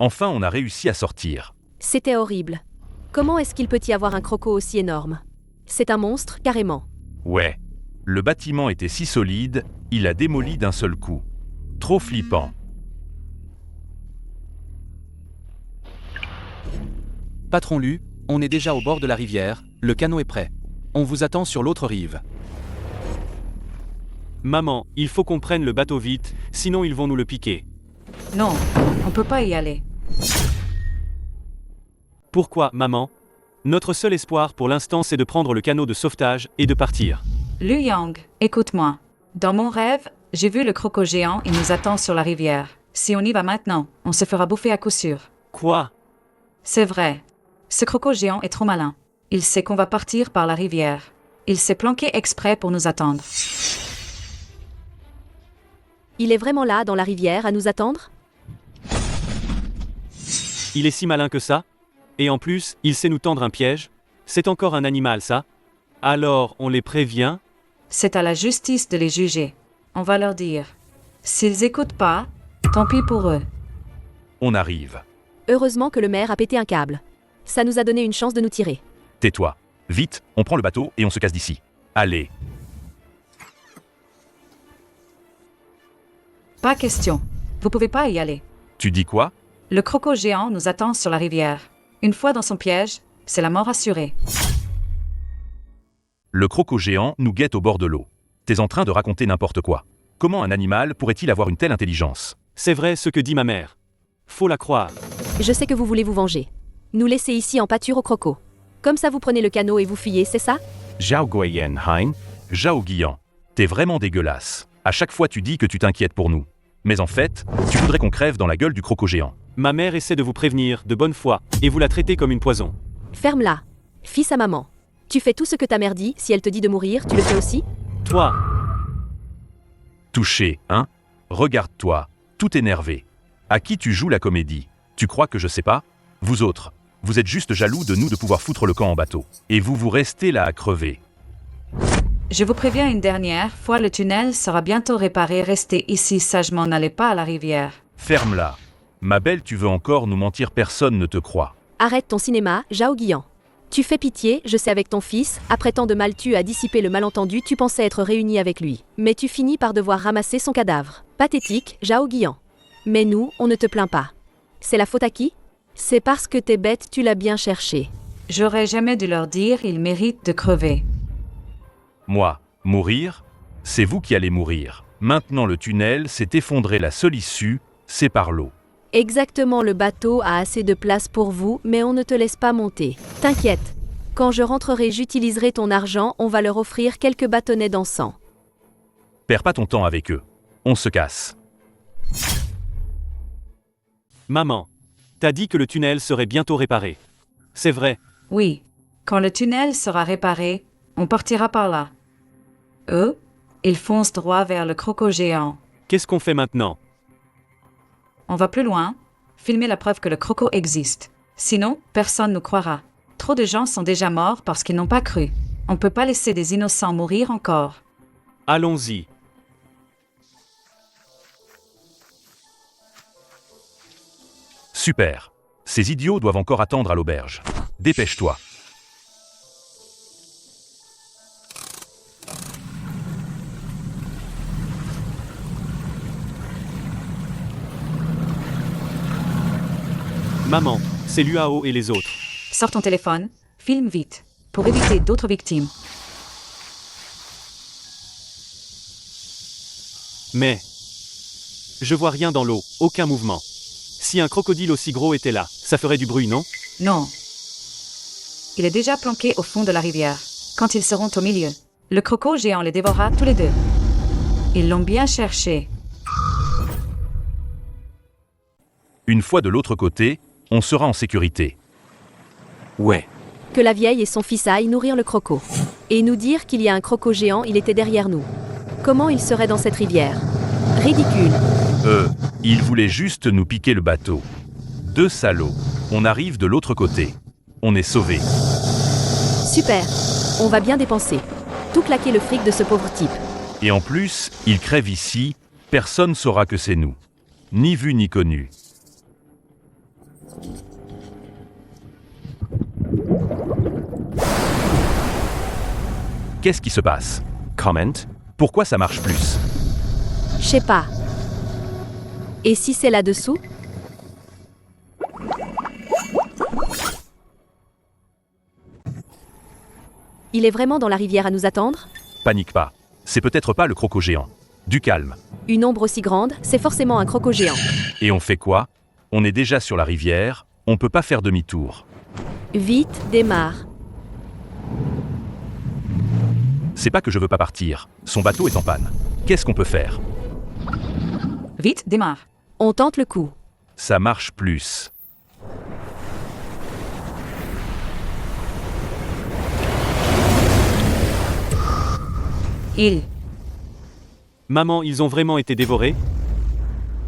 Enfin, on a réussi à sortir. C'était horrible. Comment est-ce qu'il peut y avoir un croco aussi énorme? C'est un monstre, carrément. Ouais. Le bâtiment était si solide, il a démoli d'un seul coup. Trop flippant. Patron Lu, on est déjà au bord de la rivière, le canot est prêt. On vous attend sur l'autre rive. Maman, il faut qu'on prenne le bateau vite, sinon ils vont nous le piquer. Non, on peut pas y aller. Pourquoi, maman? Notre seul espoir pour l'instant c'est de prendre le canot de sauvetage et de partir. Lu Yang, écoute-moi. Dans mon rêve, j'ai vu le croco géant, il nous attend sur la rivière. Si on y va maintenant, on se fera bouffer à coup sûr. Quoi? C'est vrai. Ce croco géant est trop malin. Il sait qu'on va partir par la rivière. Il s'est planqué exprès pour nous attendre. Il est vraiment là, dans la rivière, à nous attendre? Il est si malin que ça? Et en plus, il sait nous tendre un piège? C'est encore un animal, ça? Alors, on les prévient? C'est à la justice de les juger. On va leur dire. S'ils écoutent pas, tant pis pour eux. On arrive. Heureusement que le maire a pété un câble. Ça nous a donné une chance de nous tirer. Tais-toi. Vite, on prend le bateau et on se casse d'ici. Allez. Pas question. Vous pouvez pas y aller. Tu dis quoi? Le croco géant nous attend sur la rivière. Une fois dans son piège, c'est la mort assurée. Le croco géant nous guette au bord de l'eau. T'es en train de raconter n'importe quoi. Comment un animal pourrait-il avoir une telle intelligence? C'est vrai ce que dit ma mère. Faut la croire. Je sais que vous voulez vous venger. Nous laisser ici en pâture au croco. Comme ça vous prenez le canot et vous fuyez, c'est ça? Zhao Guiyan Hein? Zhao Guiyan, t'es vraiment dégueulasse. À chaque fois tu dis que tu t'inquiètes pour nous. Mais en fait, tu voudrais qu'on crève dans la gueule du croco géant. Ma mère essaie de vous prévenir, de bonne foi, et vous la traitez comme une poison. Ferme-la. Fils à maman. Tu fais tout ce que ta mère dit, si elle te dit de mourir, tu le fais aussi? Toi! Touché, hein? Regarde-toi, tout énervé. À qui tu joues la comédie? Tu crois que je sais pas? Vous autres, vous êtes juste jaloux de nous de pouvoir foutre le camp en bateau. Et vous restez là à crever. Je vous préviens une dernière fois, le tunnel sera bientôt réparé. Restez ici sagement, n'allez pas à la rivière. Ferme-la. Ma belle, tu veux encore nous mentir, personne ne te croit. Arrête ton cinéma, Zhao Guiyan. Tu fais pitié, je sais avec ton fils, après tant de mal tu as dissipé le malentendu, tu pensais être réuni avec lui. Mais tu finis par devoir ramasser son cadavre. Pathétique, Zhao Guiyan. Mais nous, on ne te plaint pas. C'est la faute à qui? C'est parce que t'es bête, tu l'as bien cherché. J'aurais jamais dû leur dire, ils méritent de crever. Moi, mourir? C'est vous qui allez mourir. Maintenant le tunnel s'est effondré, la seule issue, c'est par l'eau. Exactement, le bateau a assez de place pour vous, mais on ne te laisse pas monter. T'inquiète. Quand je rentrerai, j'utiliserai ton argent, on va leur offrir quelques bâtonnets d'encens. Perds pas ton temps avec eux. On se casse. Maman, t'as dit que le tunnel serait bientôt réparé. C'est vrai. Oui. Quand le tunnel sera réparé, on partira par là. Eux, ils foncent droit vers le croco géant. Qu'est-ce qu'on fait maintenant? On va plus loin, filmer la preuve que le croco existe. Sinon, personne nous croira. Trop de gens sont déjà morts parce qu'ils n'ont pas cru. On peut pas laisser des innocents mourir encore. Allons-y. Super. Ces idiots doivent encore attendre à l'auberge. Dépêche-toi. Maman, c'est Luao et les autres. Sors ton téléphone, Filme vite, pour éviter d'autres victimes. Mais... Je vois rien dans l'eau, aucun mouvement. Si un crocodile aussi gros était là, ça ferait du bruit, non? Non. Il est déjà planqué au fond de la rivière. Quand ils seront au milieu, le croco géant les dévorera tous les deux. Ils l'ont bien cherché. Une fois de l'autre côté, on sera en sécurité. Ouais. Que la vieille et son fils aillent nourrir le croco. Et nous dire qu'il y a un croco géant, il était derrière nous. Comment il serait dans cette rivière? Ridicule. Ils voulaient juste nous piquer le bateau. Deux salauds. On arrive de l'autre côté. On est sauvés. Super. On va bien dépenser. Tout claquer le fric de ce pauvre type. Et en plus, ils crèvent ici, personne saura que c'est nous. Ni vu ni connu. Qu'est-ce qui se passe? Comment? Pourquoi ça marche plus? Je sais pas. Et si c'est là-dessous? Il est vraiment dans la rivière à nous attendre? Panique pas. C'est peut-être pas le croco géant. Du calme. Une ombre aussi grande, c'est forcément un croco géant. Et on fait quoi? On est déjà sur la rivière, on peut pas faire demi-tour. Vite, démarre. C'est pas que je veux pas partir. Son bateau est en panne. Qu'est-ce qu'on peut faire? Vite, démarre. On tente le coup. Ça marche plus. Maman, ils ont vraiment été dévorés?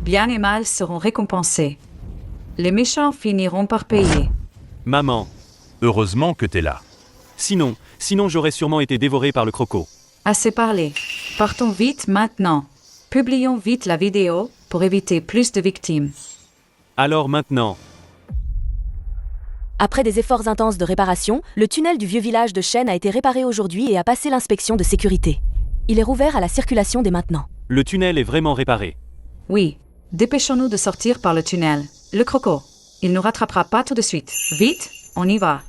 Bien et mal seront récompensés. Les méchants finiront par payer. Maman. Heureusement que t'es là. Sinon j'aurais sûrement été dévoré par le croco. Assez parlé. Partons vite maintenant. Publions vite la vidéo pour éviter plus de victimes. Alors maintenant. Après des efforts intenses de réparation, le tunnel du vieux village de Shen a été réparé aujourd'hui et a passé l'inspection de sécurité. Il est rouvert à la circulation dès maintenant. Le tunnel est vraiment réparé. Oui. Dépêchons-nous de sortir par le tunnel. Le croco. Il nous rattrapera pas tout de suite. Vite, on y va.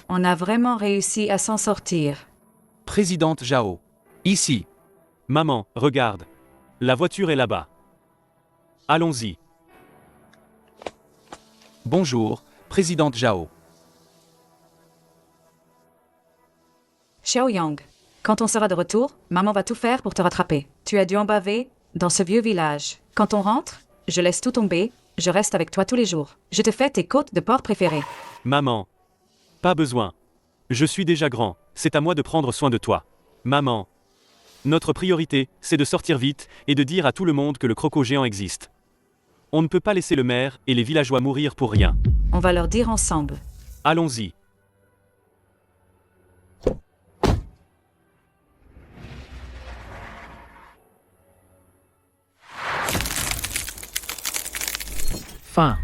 On a vraiment réussi à s'en sortir. Présidente Zhao. Ici. Maman, regarde. La voiture est là-bas. Allons-y. Bonjour, Présidente Zhao. Xiaoyang, quand on sera de retour, maman va tout faire pour te rattraper. Tu as dû en baver dans ce vieux village. Quand on rentre, je laisse tout tomber, je reste avec toi tous les jours. Je te fais tes côtes de porc préférées. Maman. Pas besoin. Je suis déjà grand, c'est à moi de prendre soin de toi. Maman. Notre priorité, c'est de sortir vite et de dire à tout le monde que le croco géant existe. On ne peut pas laisser le maire et les villageois mourir pour rien. On va leur dire ensemble. Allons-y. Fin.